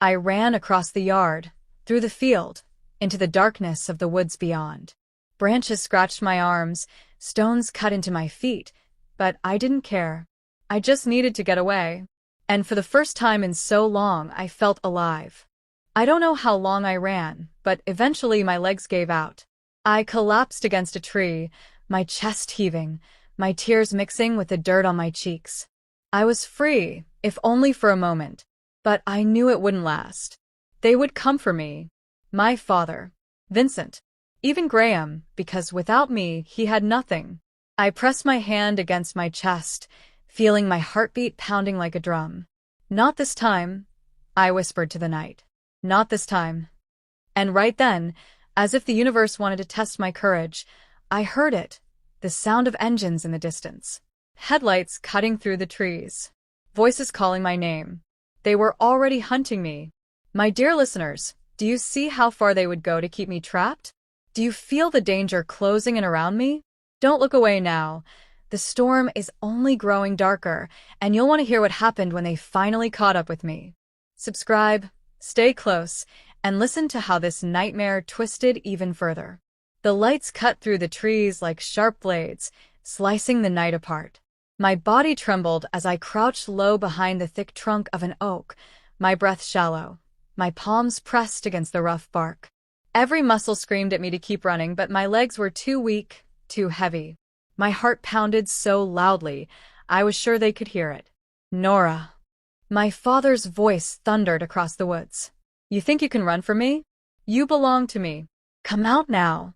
I ran across the yard, through the field, into the darkness of the woods beyond. Branches scratched my arms, stones cut into my feet, but I didn't care. I just needed to get away. And for the first time in so long, I felt alive. I don't know how long I ran, but eventually my legs gave out. I collapsed against a tree, my chest heaving, my tears mixing with the dirt on my cheeks. I was free, if only for a moment, but I knew it wouldn't last. They would come for me. My father, Vincent, even Graham, because without me, he had nothing. I pressed my hand against my chest, feeling my heartbeat pounding like a drum. Not this time, I whispered to the night. Not this time. And right then, as if the universe wanted to test my courage, I heard it, the sound of engines in the distance. Headlights cutting through the trees. Voices calling my name. They were already hunting me. My dear listeners, do you see how far they would go to keep me trapped? Do you feel the danger closing in around me? Don't look away now. The storm is only growing darker, and you'll want to hear what happened when they finally caught up with me. Subscribe, stay close, and listen to how this nightmare twisted even further. The lights cut through the trees like sharp blades, slicing the night apart. My body trembled as I crouched low behind the thick trunk of an oak, my breath shallow, my palms pressed against the rough bark. Every muscle screamed at me to keep running, but my legs were too weak, too heavy. My heart pounded so loudly, I was sure they could hear it. Nora. My father's voice thundered across the woods. You think you can run from me? You belong to me. Come out now.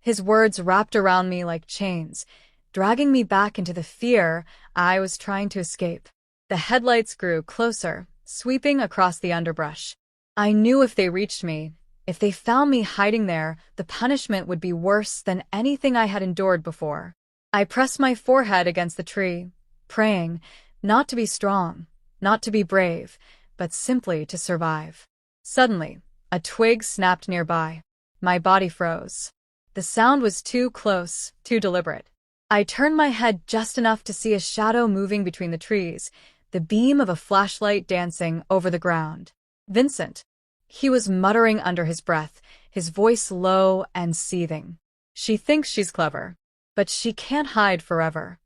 His words wrapped around me like chains, dragging me back into the fear I was trying to escape. The headlights grew closer, sweeping across the underbrush. I knew if they reached me, if they found me hiding there, the punishment would be worse than anything I had endured before. I pressed my forehead against the tree, praying, not to be strong, not to be brave, but simply to survive. Suddenly, a twig snapped nearby. My body froze. The sound was too close, too deliberate. I turned my head just enough to see a shadow moving between the trees, the beam of a flashlight dancing over the ground. Vincent. He was muttering under his breath, his voice low and seething. She thinks she's clever, but she can't hide forever.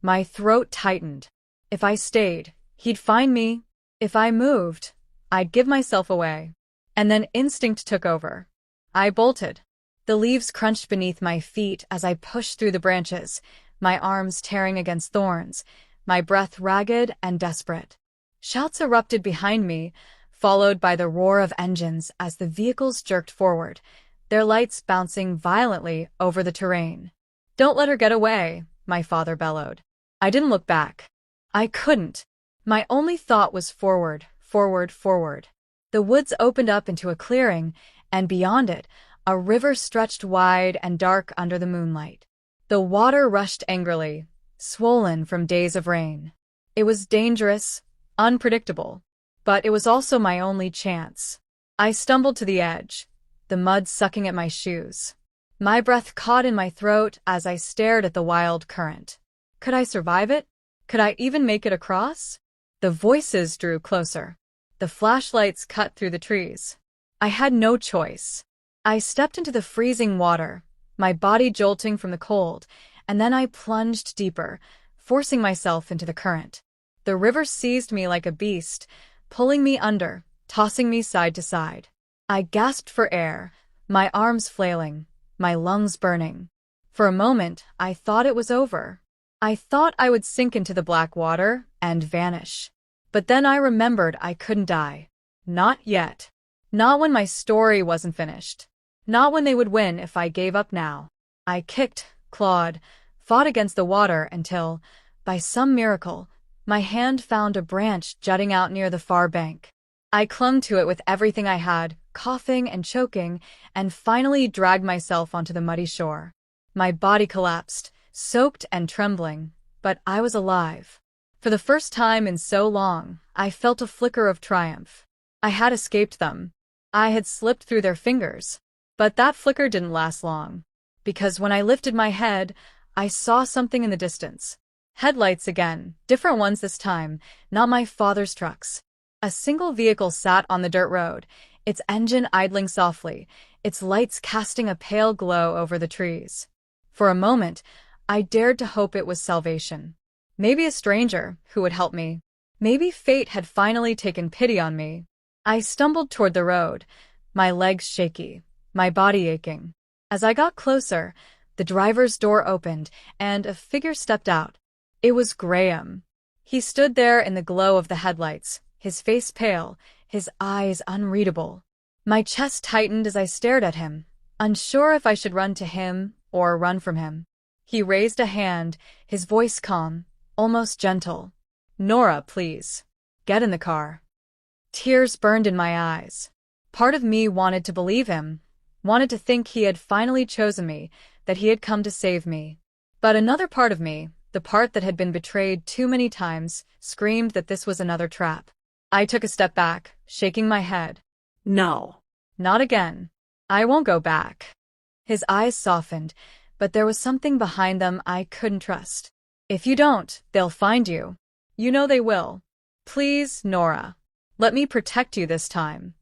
My throat tightened. If I stayed, he'd find me. If I moved, I'd give myself away. And then instinct took over. I bolted. The leaves crunched beneath my feet as I pushed through the branches, my arms tearing against thorns, my breath ragged and desperate. Shouts erupted behind me, followed by the roar of engines as the vehicles jerked forward, their lights bouncing violently over the terrain. Don't let her get away, my father bellowed. I didn't look back. I couldn't. My only thought was forward, forward, forward. The woods opened up into a clearing, and beyond it, a river stretched wide and dark under the moonlight. The water rushed angrily, swollen from days of rain. It was dangerous, unpredictable, but it was also my only chance. I stumbled to the edge, the mud sucking at my shoes. My breath caught in my throat as I stared at the wild current. Could I survive it? Could I even make it across? The voices drew closer. The flashlights cut through the trees. I had no choice. I stepped into the freezing water, my body jolting from the cold, and then I plunged deeper, forcing myself into the current. The river seized me like a beast, pulling me under, tossing me side to side. I gasped for air, my arms flailing, my lungs burning. For a moment, I thought it was over. I thought I would sink into the black water and vanish. But then I remembered I couldn't die. Not yet. Not when my story wasn't finished. Not when they would win if I gave up now. I kicked, clawed, fought against the water until, by some miracle, my hand found a branch jutting out near the far bank. I clung to it with everything I had, coughing and choking, and finally dragged myself onto the muddy shore. My body collapsed, soaked and trembling, but I was alive. For the first time in so long, I felt a flicker of triumph. I had escaped them. I had slipped through their fingers. But that flicker didn't last long, because when I lifted my head, I saw something in the distance. Headlights again, different ones this time, not my father's trucks. A single vehicle sat on the dirt road, its engine idling softly, its lights casting a pale glow over the trees. For a moment, I dared to hope it was salvation. Maybe a stranger who would help me. Maybe fate had finally taken pity on me. I stumbled toward the road, my legs shaky, my body aching. As I got closer, The driver's door opened, and a figure stepped out. It was Graham. He stood there in the glow of the headlights, his face pale, his eyes unreadable. My chest tightened as I stared at him, unsure if I should run to him or run from him. He raised a hand, his voice calm, almost gentle. "Nora, please. Get in the car." Tears burned in my eyes. Part of me wanted to believe him, wanted to think he had finally chosen me, that he had come to save me. But another part of me, the part that had been betrayed too many times, screamed that this was another trap. I took a step back, shaking my head. No. Not again. I won't go back. His eyes softened, but there was something behind them I couldn't trust. "If you don't, they'll find you. You know they will. Please, Nora. Let me protect you this time."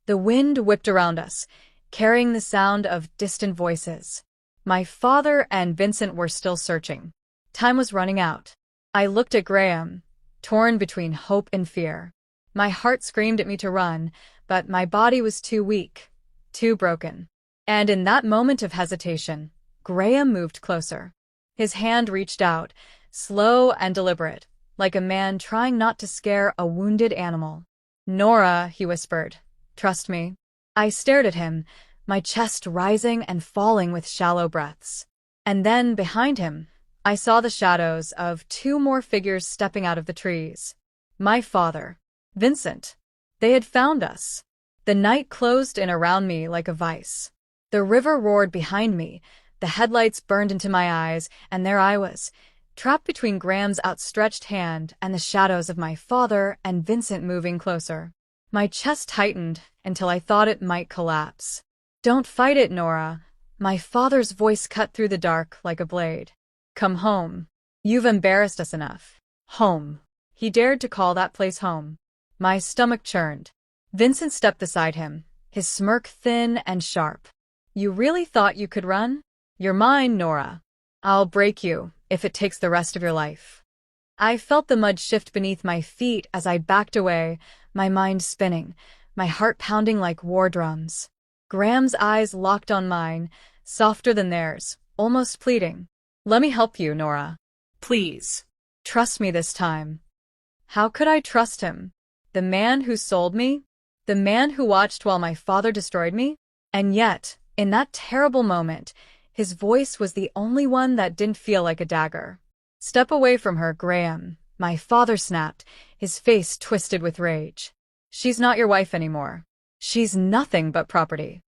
The wind whipped around us, carrying the sound of distant voices. My father and Vincent were still searching. Time was running out. I looked at Graham, torn between hope and fear. My heart screamed at me to run, but my body was too weak, too broken. And in that moment of hesitation, Graham moved closer. His hand reached out, slow and deliberate, like a man trying not to scare a wounded animal. "Nora," he whispered, "trust me." I stared at him, my chest rising and falling with shallow breaths. And then, behind him, I saw the shadows of two more figures stepping out of the trees. My father, Vincent. They had found us. The night closed in around me like a vice. The river roared behind me, the headlights burned into my eyes, and there I was, trapped between Graham's outstretched hand and the shadows of my father and Vincent moving closer. My chest tightened until I thought it might collapse. "Don't fight it, Nora." My father's voice cut through the dark like a blade. "Come home. You've embarrassed us enough. Home." He dared to call that place home. My stomach churned. Vincent stepped beside him, his smirk thin and sharp. "You really thought you could run? You're mine, Nora. I'll break you, if it takes the rest of your life." I felt the mud shift beneath my feet as I backed away, my mind spinning, my heart pounding like war drums. Graham's eyes locked on mine, softer than theirs, almost pleading. "Let me help you, Nora. Please. Trust me this time." How could I trust him? The man who sold me? The man who watched while my father destroyed me? And yet, in that terrible moment, his voice was the only one that didn't feel like a dagger. "Step away from her, Graham," my father snapped, his face twisted with rage. "She's not your wife anymore. She's nothing but property."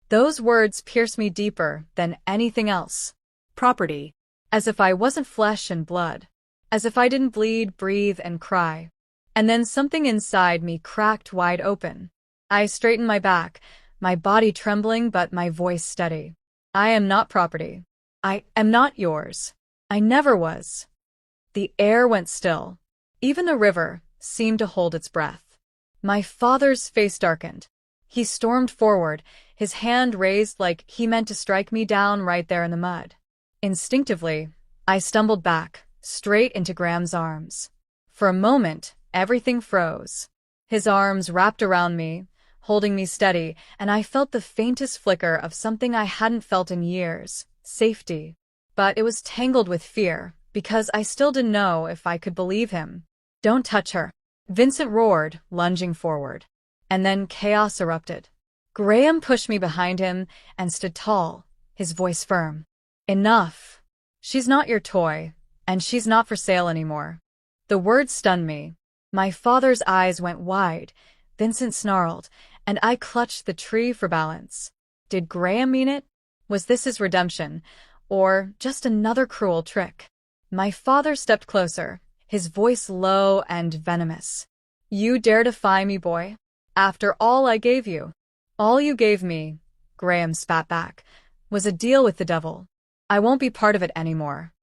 Those words pierced me deeper than anything else. Property. As if I wasn't flesh and blood. As if I didn't bleed, breathe, and cry. And then something inside me cracked wide open. I straightened my back, my body trembling but my voice steady. "I am not property. I am not yours. I never was." The air went still. Even the river seemed to hold its breath. My father's face darkened. He stormed forward, his hand raised like he meant to strike me down right there in the mud. Instinctively, I stumbled back, straight into Graham's arms. For a moment, everything froze. His arms wrapped around me, holding me steady, and I felt the faintest flicker of something I hadn't felt in years, safety. But it was tangled with fear, because I still didn't know if I could believe him. "Don't touch her," Vincent roared, lunging forward. And then chaos erupted. Graham pushed me behind him and stood tall, his voice firm. "Enough. She's not your toy, and she's not for sale anymore." The words stunned me. My father's eyes went wide, Vincent snarled, and I clutched the tree for balance. Did Graham mean it? Was this his redemption, or just another cruel trick? My father stepped closer, his voice low and venomous. "You dare defy me, boy? After all I gave you?" "All you gave me," Graham spat back, "was a deal with the devil. I won't be part of it anymore."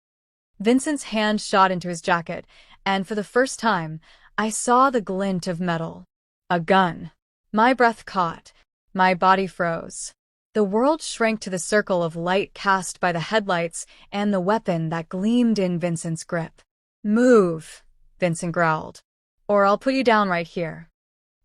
Vincent's hand shot into his jacket, and for the first time, I saw the glint of metal. A gun. My breath caught. My body froze. The world shrank to the circle of light cast by the headlights and the weapon that gleamed in Vincent's grip. "Move," Vincent growled, "or I'll put you down right here."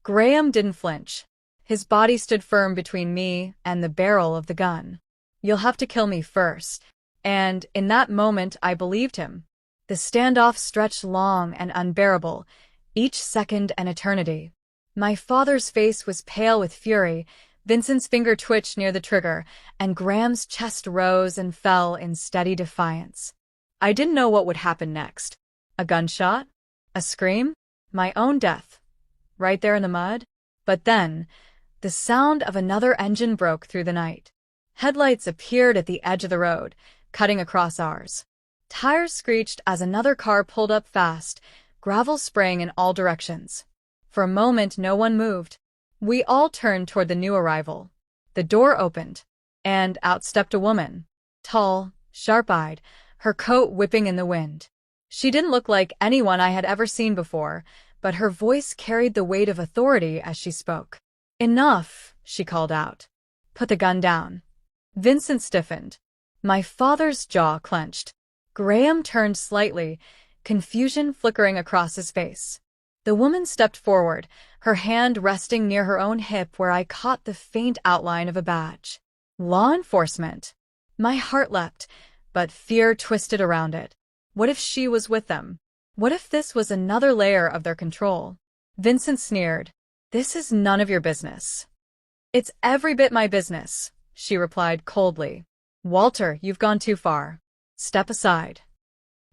Graham didn't flinch. His body stood firm between me and the barrel of the gun. "You'll have to kill me first." And in that moment, I believed him. The standoff stretched long and unbearable, each second an eternity. My father's face was pale with fury, Vincent's finger twitched near the trigger, and Graham's chest rose and fell in steady defiance. I didn't know what would happen next. A gunshot? A scream? My own death? Right there in the mud? But then, the sound of another engine broke through the night. Headlights appeared at the edge of the road, cutting across ours. Tires screeched as another car pulled up fast, gravel spraying in all directions. For a moment, no one moved. We all turned toward the new arrival. The door opened, and out stepped a woman. Tall, sharp-eyed, her coat whipping in the wind. She didn't look like anyone I had ever seen before, but her voice carried the weight of authority as she spoke. "Enough," she called out. "Put the gun down." Vincent stiffened. My father's jaw clenched. Graham turned slightly, confusion flickering across his face. The woman stepped forward, her hand resting near her own hip where I caught the faint outline of a badge. Law enforcement. My heart leapt, but fear twisted around it. What if she was with them? What if this was another layer of their control? Vincent sneered. "This is none of your business." "It's every bit my business," she replied coldly. "Walter, you've gone too far. Step aside."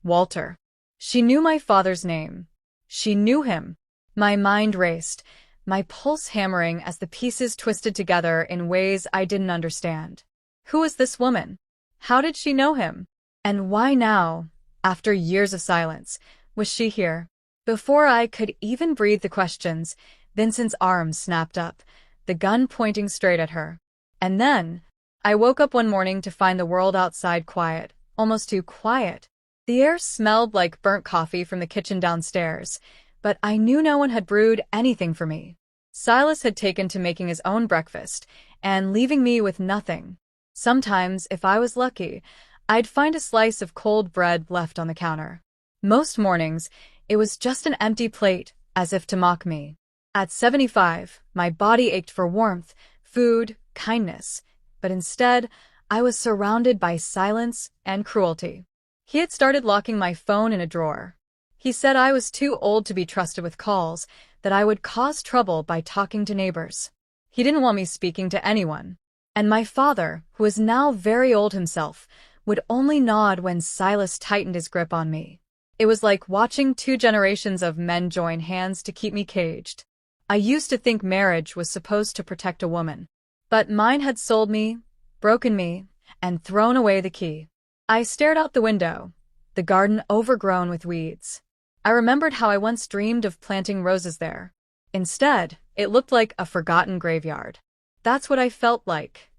Walter. She knew my father's name. She knew him. My mind raced, my pulse hammering as the pieces twisted together in ways I didn't understand. Who was this woman? How did she know him? And why now, after years of silence, was she here? Before I could even breathe the questions, Vincent's arm snapped up, the gun pointing straight at her. And then, I woke up one morning to find the world outside quiet, almost too quiet. The air smelled like burnt coffee from the kitchen downstairs, but I knew no one had brewed anything for me. Silas had taken to making his own breakfast, and leaving me with nothing. Sometimes, if I was lucky, I'd find a slice of cold bread left on the counter. Most mornings, it was just an empty plate, as if to mock me. At 75, my body ached for warmth, food, kindness, but instead, I was surrounded by silence and cruelty. He had started locking my phone in a drawer. He said I was too old to be trusted with calls, that I would cause trouble by talking to neighbors. He didn't want me speaking to anyone. And my father, who was now very old himself, would only nod when Silas tightened his grip on me. It was like watching two generations of men join hands to keep me caged. I used to think marriage was supposed to protect a woman. But mine had sold me, broken me, and thrown away the key. I stared out the window, the garden overgrown with weeds. I remembered how I once dreamed of planting roses there. Instead, it looked like a forgotten graveyard. That's what I felt like,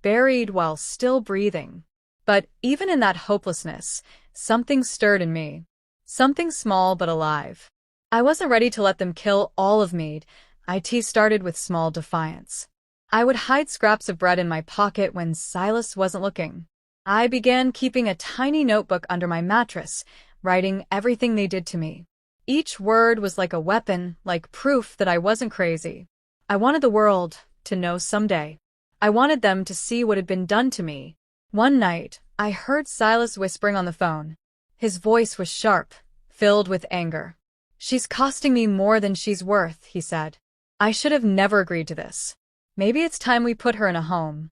buried while still breathing. But even in that hopelessness, something stirred in me. Something small but alive. I wasn't ready to let them kill all of me. It started with small defiance. I would hide scraps of bread in my pocket when Silas wasn't looking. I began keeping a tiny notebook under my mattress, writing everything they did to me. Each word was like a weapon, like proof that I wasn't crazy. I wanted the world to know someday. I wanted them to see what had been done to me. One night, I heard Silas whispering on the phone. His voice was sharp, filled with anger. "She's costing me more than she's worth," he said. "I should have never agreed to this. Maybe it's time we put her in a home."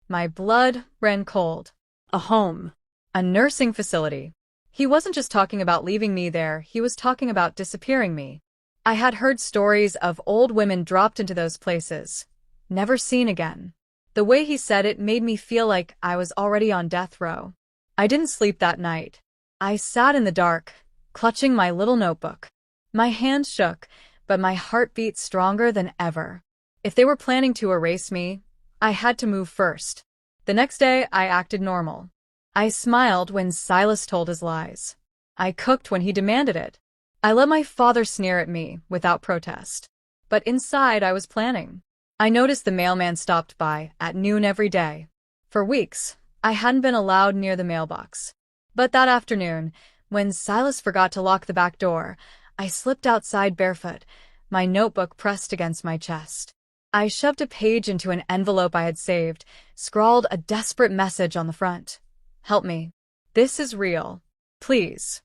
My blood ran cold. A home. A nursing facility. He wasn't just talking about leaving me there, he was talking about disappearing me. I had heard stories of old women dropped into those places, never seen again. The way he said it made me feel like I was already on death row. I didn't sleep that night. I sat in the dark, clutching my little notebook. My hands shook, but my heart beat stronger than ever. If they were planning to erase me, I had to move first. The next day, I acted normal. I smiled when Silas told his lies. I cooked when he demanded it. I let my father sneer at me without protest. But inside, I was planning. I noticed the mailman stopped by at noon every day. For weeks, I hadn't been allowed near the mailbox. But that afternoon, when Silas forgot to lock the back door, I slipped outside barefoot, my notebook pressed against my chest. I shoved a page into an envelope I had saved, scrawled a desperate message on the front. Help me. This is real. Please.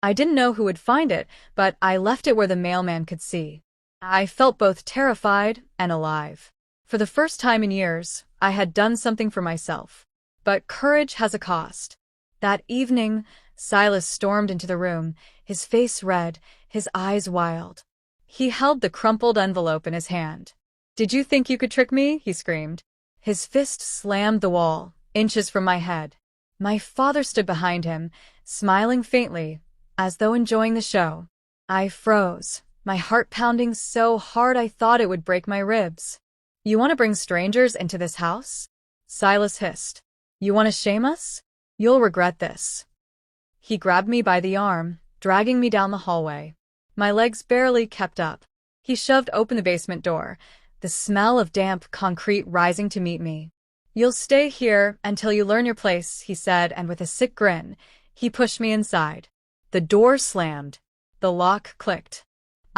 I didn't know who would find it, but I left it where the mailman could see. I felt both terrified and alive. For the first time in years, I had done something for myself. But courage has a cost. That evening, Silas stormed into the room, his face red, his eyes wild. He held the crumpled envelope in his hand. "Did you think you could trick me?" he screamed. His fist slammed the wall, inches from my head. My father stood behind him, smiling faintly, as though enjoying the show. I froze, my heart pounding so hard I thought it would break my ribs. "You want to bring strangers into this house?" Silas hissed. "You want to shame us? You'll regret this." He grabbed me by the arm, dragging me down the hallway. My legs barely kept up. He shoved open the basement door, the smell of damp concrete rising to meet me. "You'll stay here until you learn your place," he said, and with a sick grin, he pushed me inside. The door slammed. The lock clicked.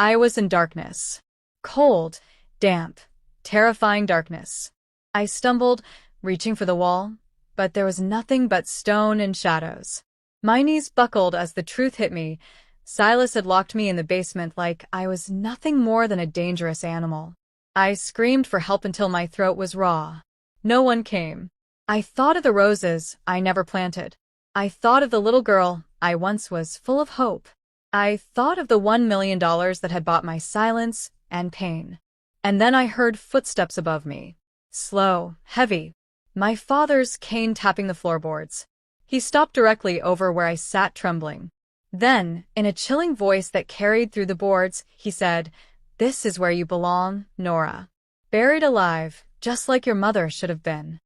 I was in darkness. Cold, damp, terrifying darkness. I stumbled, reaching for the wall, but there was nothing but stone and shadows. My knees buckled as the truth hit me. Silas had locked me in the basement like I was nothing more than a dangerous animal. I screamed for help until my throat was raw. No one came. I thought of the roses I never planted. I thought of the little girl I once was, full of hope. I thought of the $1 million that had bought my silence and pain. And then I heard footsteps above me. Slow, heavy. My father's cane tapping the floorboards. He stopped directly over where I sat trembling. Then, in a chilling voice that carried through the boards, he said, "This is where you belong, Nora. Buried alive, just like your mother should have been."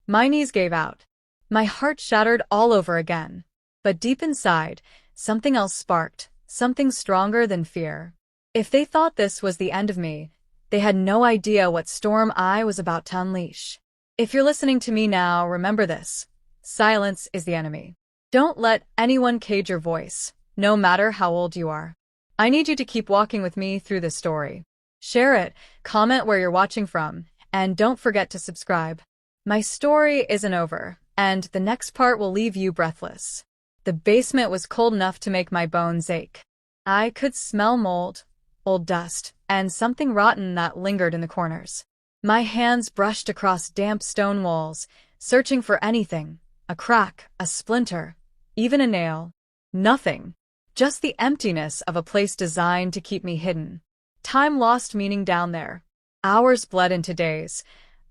My knees gave out. My heart shattered all over again. But deep inside, something else sparked, something stronger than fear. If they thought this was the end of me, they had no idea what storm I was about to unleash. If you're listening to me now, remember this. Silence is the enemy. Don't let anyone cage your voice, no matter how old you are. I need you to keep walking with me through this story. Share it, comment where you're watching from, and don't forget to subscribe. My story isn't over, and the next part will leave you breathless. The basement was cold enough to make my bones ache. I could smell mold, old dust, and something rotten that lingered in the corners. My hands brushed across damp stone walls, searching for anything, a crack, a splinter, even a nail. Nothing. Just the emptiness of a place designed to keep me hidden. Time lost meaning down there. Hours bled into days.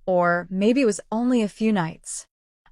Or maybe it was only a few nights.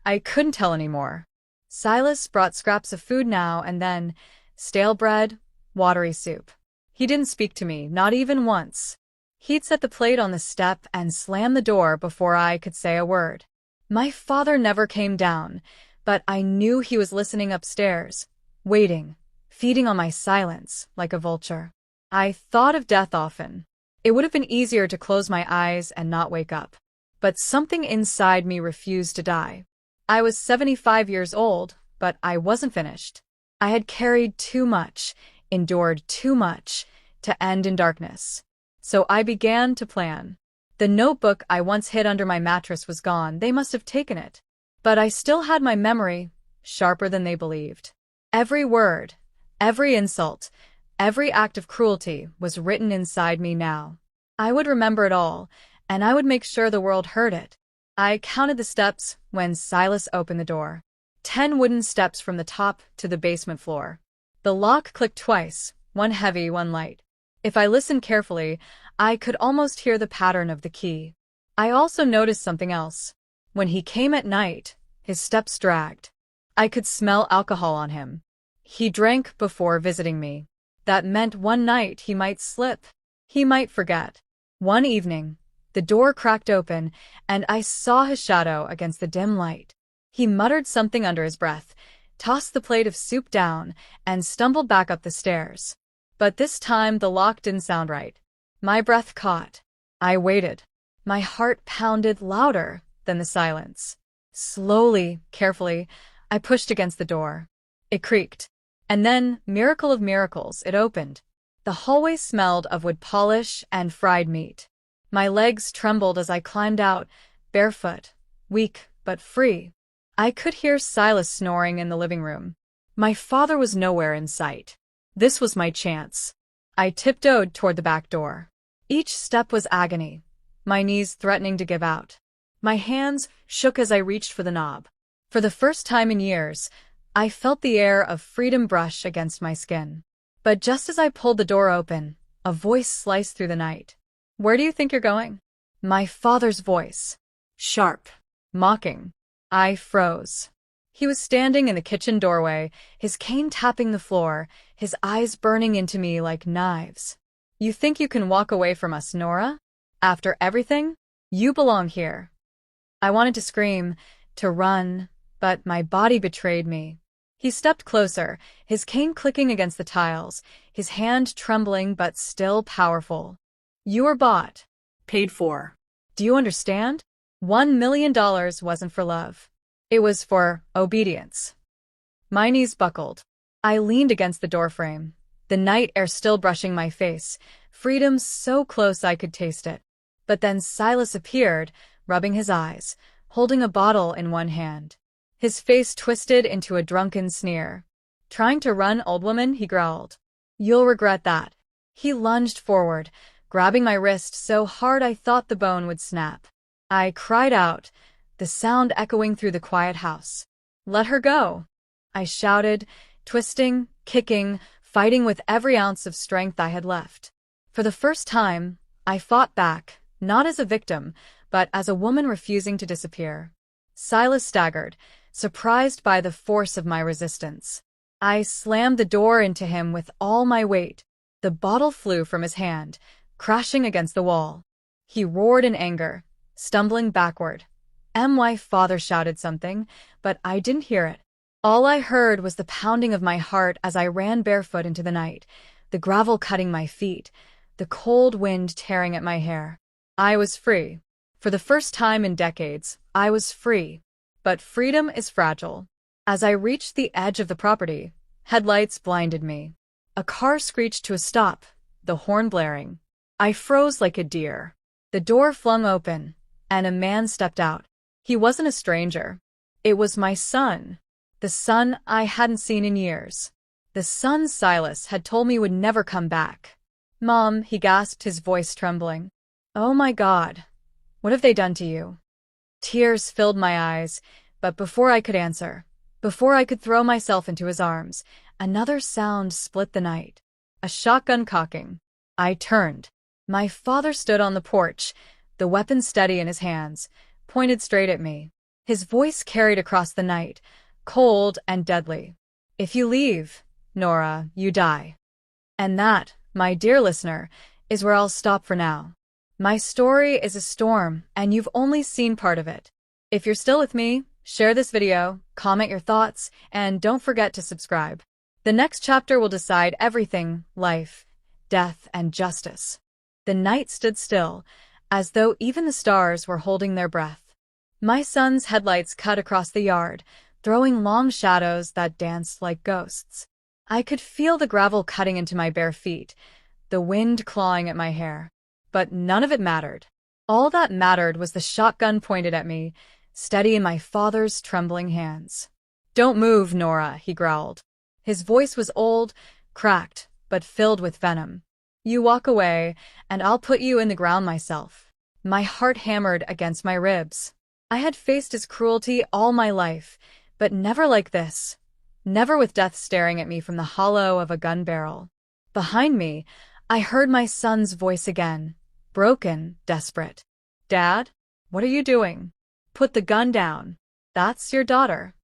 I couldn't tell anymore. Silas brought scraps of food now and then, stale bread, watery soup. He didn't speak to me, not even once. He'd set the plate on the step and slam the door before I could say a word. My father never came down, but I knew he was listening upstairs, waiting, feeding on my silence like a vulture. I thought of death often. It would have been easier to close my eyes and not wake up. But something inside me refused to die. I was 75 years old, but I wasn't finished. I had carried too much, endured too much, to end in darkness. So I began to plan. The notebook I once hid under my mattress was gone. They must have taken it. But I still had my memory, sharper than they believed. Every word, every insult, every act of cruelty was written inside me now. I would remember it all, and I would make sure the world heard it. I counted the steps when Silas opened the door. 10 wooden steps from the top to the basement floor. The lock clicked twice, one heavy, one light. If I listened carefully, I could almost hear the pattern of the key. I also noticed something else. When he came at night, his steps dragged. I could smell alcohol on him. He drank before visiting me. That meant one night he might slip. He might forget. One evening, the door cracked open, and I saw his shadow against the dim light. He muttered something under his breath, tossed the plate of soup down, and stumbled back up the stairs. But this time the lock didn't sound right. My breath caught. I waited. My heart pounded louder than the silence. Slowly, carefully, I pushed against the door. It creaked. And then, miracle of miracles, it opened. The hallway smelled of wood polish and fried meat. My legs trembled as I climbed out, barefoot, weak but free. I could hear Silas snoring in the living room. My father was nowhere in sight. This was my chance. I tiptoed toward the back door. Each step was agony, my knees threatening to give out. My hands shook as I reached for the knob. For the first time in years, I felt the air of freedom brush against my skin. But just as I pulled the door open, a voice sliced through the night. "Where do you think you're going?" My father's voice. Sharp. Mocking. I froze. He was standing in the kitchen doorway, his cane tapping the floor, his eyes burning into me like knives. "You think you can walk away from us, Nora? After everything? You belong here." I wanted to scream, to run, but my body betrayed me. He stepped closer, his cane clicking against the tiles, his hand trembling but still powerful. "You were bought. Paid for. Do you understand? $1 million wasn't for love. It was for obedience." My knees buckled. I leaned against the doorframe, the night air still brushing my face, freedom so close I could taste it. But then Silas appeared, rubbing his eyes, holding a bottle in one hand. His face twisted into a drunken sneer. "Trying to run, old woman," he growled. "You'll regret that." He lunged forward, grabbing my wrist so hard I thought the bone would snap. I cried out, the sound echoing through the quiet house. "Let her go!" I shouted, twisting, kicking, fighting with every ounce of strength I had left. For the first time, I fought back, not as a victim, but as a woman refusing to disappear. Silas staggered, surprised by the force of my resistance. I slammed the door into him with all my weight. The bottle flew from his hand, crashing against the wall. He roared in anger, stumbling backward. My father shouted something, but I didn't hear it. All I heard was the pounding of my heart as I ran barefoot into the night, the gravel cutting my feet, the cold wind tearing at my hair. I was free. For the first time in decades, I was free. But freedom is fragile. As I reached the edge of the property, headlights blinded me. A car screeched to a stop, the horn blaring. I froze like a deer. The door flung open, and a man stepped out. He wasn't a stranger. It was my son. The son I hadn't seen in years. The son Silas had told me would never come back. "Mom," he gasped, his voice trembling. "Oh my God, what have they done to you?" Tears filled my eyes, but before I could answer, before I could throw myself into his arms, another sound split the night. A shotgun cocking. I turned. My father stood on the porch, the weapon steady in his hands, pointed straight at me. His voice carried across the night, cold and deadly. "If you leave, Nora, you die." And that, my dear listener, is where I'll stop for now. My story is a storm, and you've only seen part of it. If you're still with me, share this video, comment your thoughts, and don't forget to subscribe. The next chapter will decide everything: life, death, and justice. The night stood still, as though even the stars were holding their breath. My son's headlights cut across the yard, throwing long shadows that danced like ghosts. I could feel the gravel cutting into my bare feet, the wind clawing at my hair. But none of it mattered. All that mattered was the shotgun pointed at me, steady in my father's trembling hands. "Don't move, Nora," he growled. His voice was old, cracked, but filled with venom. "You walk away, and I'll put you in the ground myself." My heart hammered against my ribs. I had faced his cruelty all my life, but never like this. Never with death staring at me from the hollow of a gun barrel. Behind me, I heard my son's voice again, broken, desperate. "Dad, what are you doing? Put the gun down. That's your daughter."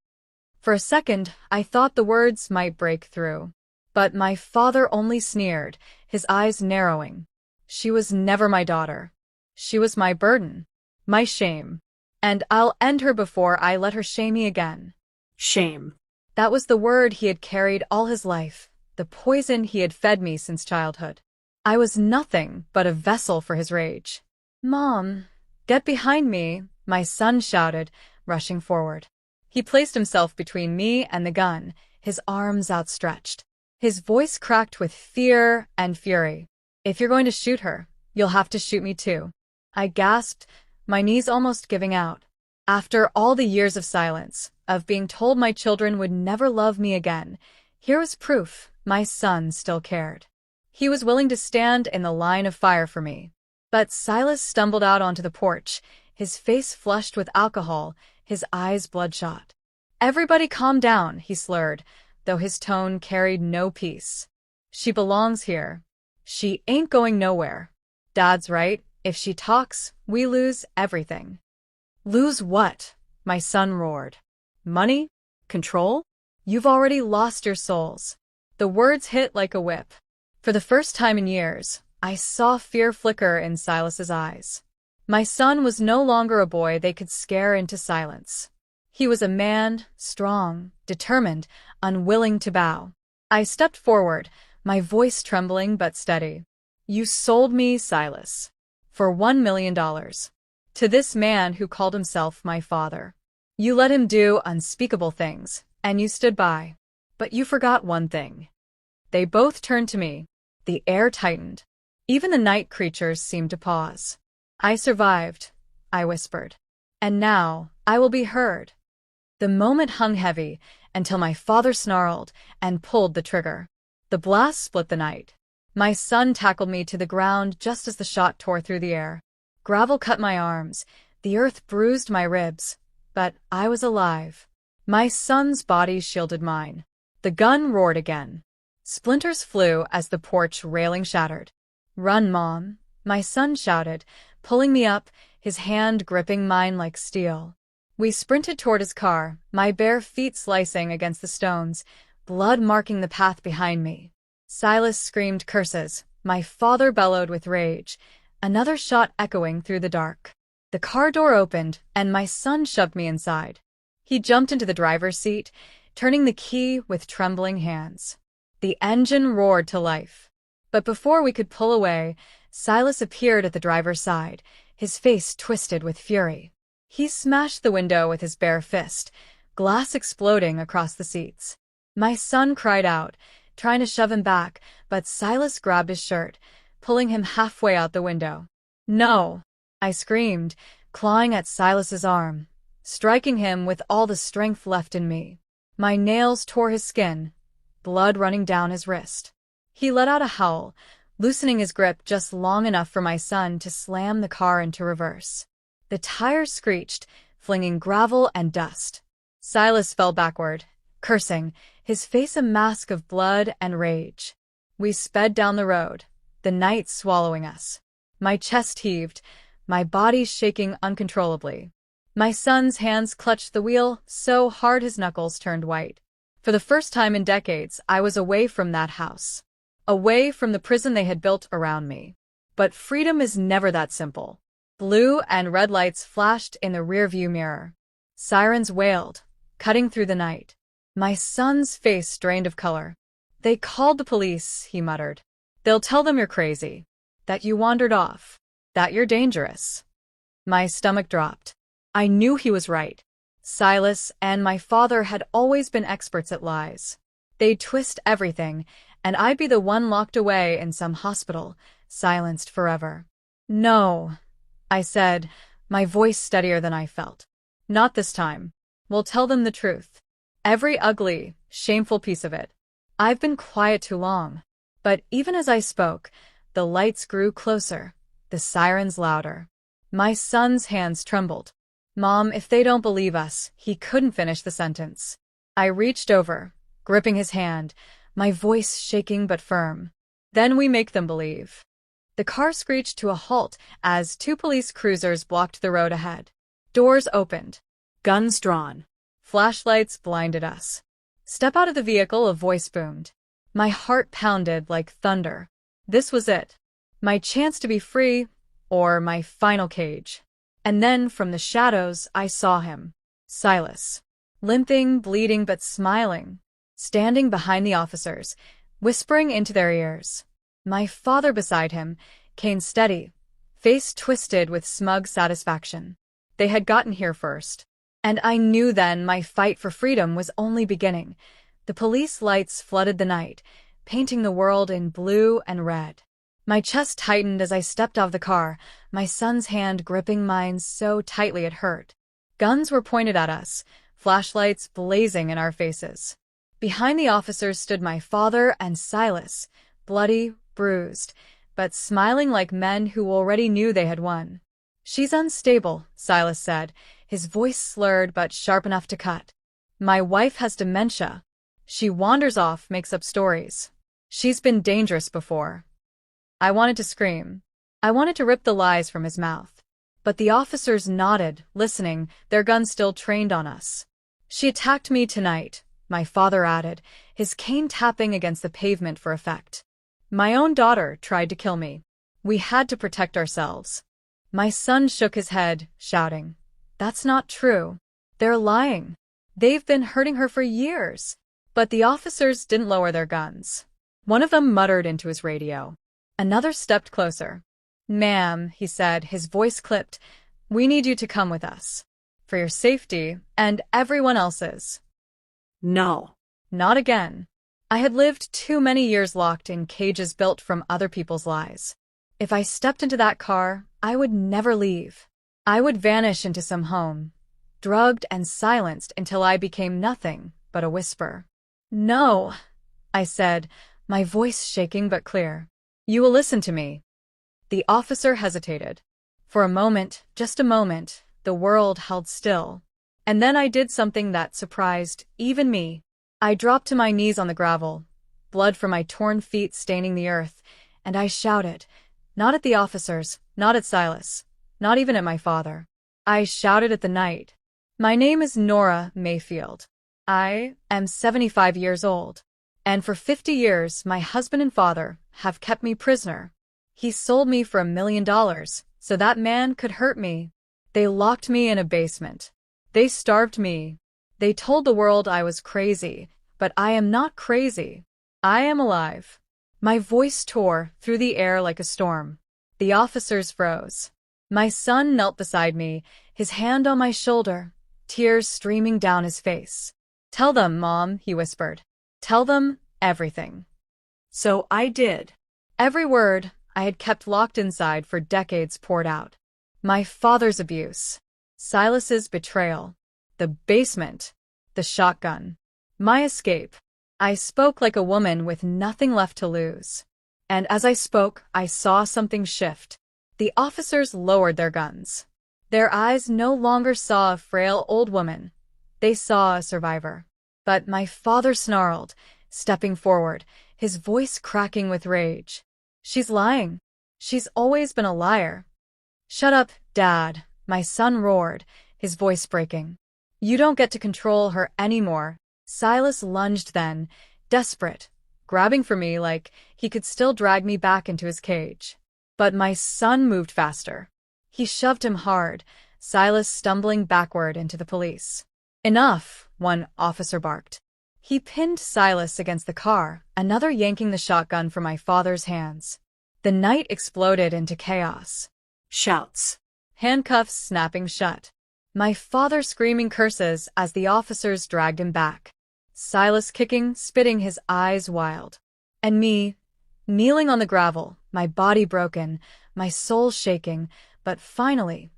For a second, I thought the words might break through. But my father only sneered, his eyes narrowing. "She was never my daughter. She was my burden, my shame. And I'll end her before I let her shame me again." Shame. That was the word he had carried all his life, the poison he had fed me since childhood. I was nothing but a vessel for his rage. "Mom, get behind me," my son shouted, rushing forward. He placed himself between me and the gun, his arms outstretched. His voice cracked with fear and fury. "If you're going to shoot her, you'll have to shoot me too." I gasped, my knees almost giving out. After all the years of silence, of being told my children would never love me again, here was proof my son still cared. He was willing to stand in the line of fire for me. But Silas stumbled out onto the porch, his face flushed with alcohol, his eyes bloodshot. "Everybody calm down," he slurred, though his tone carried no peace. "She belongs here. She ain't going nowhere. Dad's right, if she talks, we lose everything." "Lose what?" my son roared. "Money? Control? You've already lost your souls." The words hit like a whip. For the first time in years, I saw fear flicker in Silas's eyes. My son was no longer a boy they could scare into silence. He was a man, strong, determined, unwilling to bow. I stepped forward, my voice trembling but steady. "You sold me, Silas, for $1 million. To this man who called himself my father. You let him do unspeakable things, and you stood by. But you forgot one thing." They both turned to me. The air tightened. Even the night creatures seemed to pause. "I survived," I whispered. "And now I will be heard." The moment hung heavy until my father snarled and pulled the trigger. The blast split the night. My son tackled me to the ground just as the shot tore through the air. Gravel cut my arms, the earth bruised my ribs, but I was alive. My son's body shielded mine. The gun roared again. Splinters flew as the porch railing shattered. "Run, Mom," my son shouted, pulling me up, his hand gripping mine like steel. We sprinted toward his car, my bare feet slicing against the stones, blood marking the path behind me. Silas screamed curses. My father bellowed with rage, another shot echoing through the dark. The car door opened, and my son shoved me inside. He jumped into the driver's seat, turning the key with trembling hands. The engine roared to life. But before we could pull away, Silas appeared at the driver's side, his face twisted with fury. He smashed the window with his bare fist, glass exploding across the seats. My son cried out, trying to shove him back, but Silas grabbed his shirt, pulling him halfway out the window. "No!" I screamed, clawing at Silas's arm, striking him with all the strength left in me. My nails tore his skin, blood running down his wrist. He let out a howl, loosening his grip just long enough for my son to slam the car into reverse. The tires screeched, flinging gravel and dust. Silas fell backward, cursing, his face a mask of blood and rage. We sped down the road, the night swallowing us. My chest heaved, my body shaking uncontrollably. My son's hands clutched the wheel so hard his knuckles turned white. For the first time in decades, I was away from that house. Away from the prison they had built around me. But freedom is never that simple. Blue and red lights flashed in the rearview mirror. Sirens wailed, cutting through the night. My son's face drained of color. "They called the police," he muttered. "They'll tell them you're crazy. That you wandered off. That you're dangerous." My stomach dropped. I knew he was right. Silas and my father had always been experts at lies. They'd twist everything, and I'd be the one locked away in some hospital, silenced forever. "No," I said, my voice steadier than I felt. "Not this time. We'll tell them the truth. Every ugly, shameful piece of it. I've been quiet too long." But even as I spoke, the lights grew closer, the sirens louder. My son's hands trembled. "Mom, if they don't believe us," he couldn't finish the sentence. I reached over, gripping his hand, my voice shaking but firm. "Then we make them believe." The car screeched to a halt as two police cruisers blocked the road ahead. Doors opened. Guns drawn. Flashlights blinded us. "Step out of the vehicle," a voice boomed. My heart pounded like thunder. This was it. My chance to be free, or my final cage. And then, from the shadows, I saw him. Silas. Limping, bleeding, but smiling. Standing behind the officers, whispering into their ears. My father beside him, cane steady, face twisted with smug satisfaction. They had gotten here first. And I knew then my fight for freedom was only beginning. The police lights flooded the night, painting the world in blue and red. My chest tightened as I stepped out of the car, my son's hand gripping mine so tightly it hurt. Guns were pointed at us, flashlights blazing in our faces. Behind the officers stood my father and Silas, bloody, bruised, but smiling like men who already knew they had won. "She's unstable," Silas said, his voice slurred but sharp enough to cut. "My wife has dementia. She wanders off, makes up stories. She's been dangerous before." I wanted to scream. I wanted to rip the lies from his mouth. But the officers nodded, listening, their guns still trained on us. "She attacked me tonight," my father added, his cane tapping against the pavement for effect. "My own daughter tried to kill me. We had to protect ourselves." My son shook his head, shouting, "That's not true. They're lying. They've been hurting her for years." But the officers didn't lower their guns. One of them muttered into his radio. Another stepped closer. "Ma'am," he said, his voice clipped, "we need you to come with us. For your safety, and everyone else's." No. Not again. I had lived too many years locked in cages built from other people's lies. If I stepped into that car, I would never leave. I would vanish into some home, drugged and silenced until I became nothing but a whisper. "No," I said, my voice shaking but clear. "You will listen to me." The officer hesitated. For a moment, just a moment, the world held still. And then I did something that surprised even me. I dropped to my knees on the gravel, blood from my torn feet staining the earth, and I shouted, not at the officers, not at Silas, not even at my father. I shouted at the night. "My name is Nora Mayfield. I am 75 years old. And for 50 years, my husband and father have kept me prisoner. He sold me for $1 million, so that man could hurt me. They locked me in a basement. They starved me. They told the world I was crazy, but I am not crazy. I am alive." My voice tore through the air like a storm. The officers froze. My son knelt beside me, his hand on my shoulder, tears streaming down his face. "Tell them, Mom," he whispered. "Tell them everything." So I did. Every word I had kept locked inside for decades poured out. My father's abuse, Silas's betrayal, the basement, the shotgun, my escape. I spoke like a woman with nothing left to lose. And as I spoke, I saw something shift. The officers lowered their guns. Their eyes no longer saw a frail old woman. They saw a survivor. But my father snarled, stepping forward, his voice cracking with rage. "She's lying. She's always been a liar." "Shut up, Dad," my son roared, his voice breaking. "You don't get to control her anymore." Silas lunged then, desperate, grabbing for me like he could still drag me back into his cage. But my son moved faster. He shoved him hard, Silas stumbling backward into the police. "Enough," one officer barked. He pinned Silas against the car, another yanking the shotgun from my father's hands. The night exploded into chaos. Shouts. Handcuffs snapping shut. My father screaming curses as the officers dragged him back. Silas kicking, spitting, his eyes wild. And me, kneeling on the gravel, my body broken, my soul shaking, but finally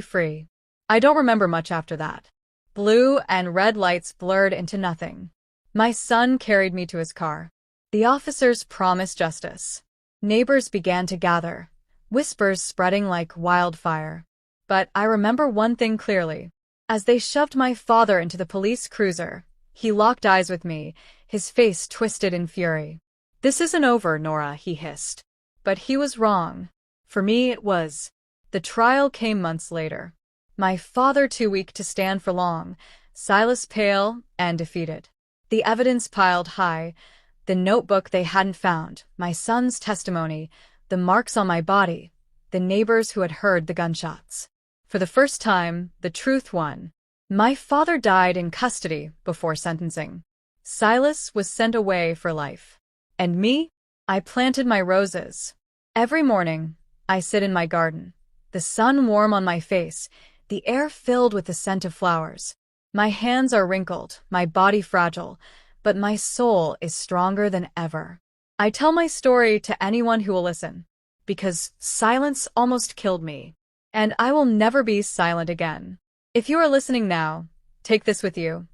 free. I don't remember much after that. Blue and red lights blurred into nothing. My son carried me to his car. The officers promised justice. Neighbors began to gather, whispers spreading like wildfire. But I remember one thing clearly. As they shoved my father into the police cruiser, he locked eyes with me, his face twisted in fury. "This isn't over, Nora," he hissed. But he was wrong. For me, it was. The trial came months later. My father too weak to stand for long, Silas pale and defeated. The evidence piled high, the notebook they hadn't found, my son's testimony, the marks on my body, the neighbors who had heard the gunshots. For the first time, the truth won. My father died in custody before sentencing. Silas was sent away for life. And me? I planted my roses. Every morning, I sit in my garden, the sun warm on my face, the air filled with the scent of flowers. My hands are wrinkled, my body fragile, but my soul is stronger than ever. I tell my story to anyone who will listen, because silence almost killed me, and I will never be silent again. If you are listening now, take this with you.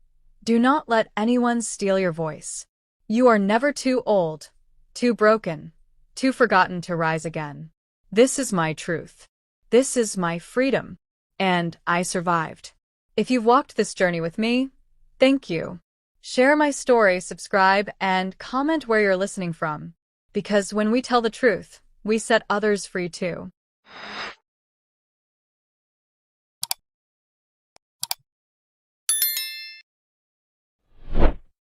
Do not let anyone steal your voice. You are never too old, too broken, too forgotten to rise again. This is my truth. This is my freedom. And I survived. If you've walked this journey with me, thank you. Share my story, subscribe, and comment where you're listening from. Because when we tell the truth, we set others free too.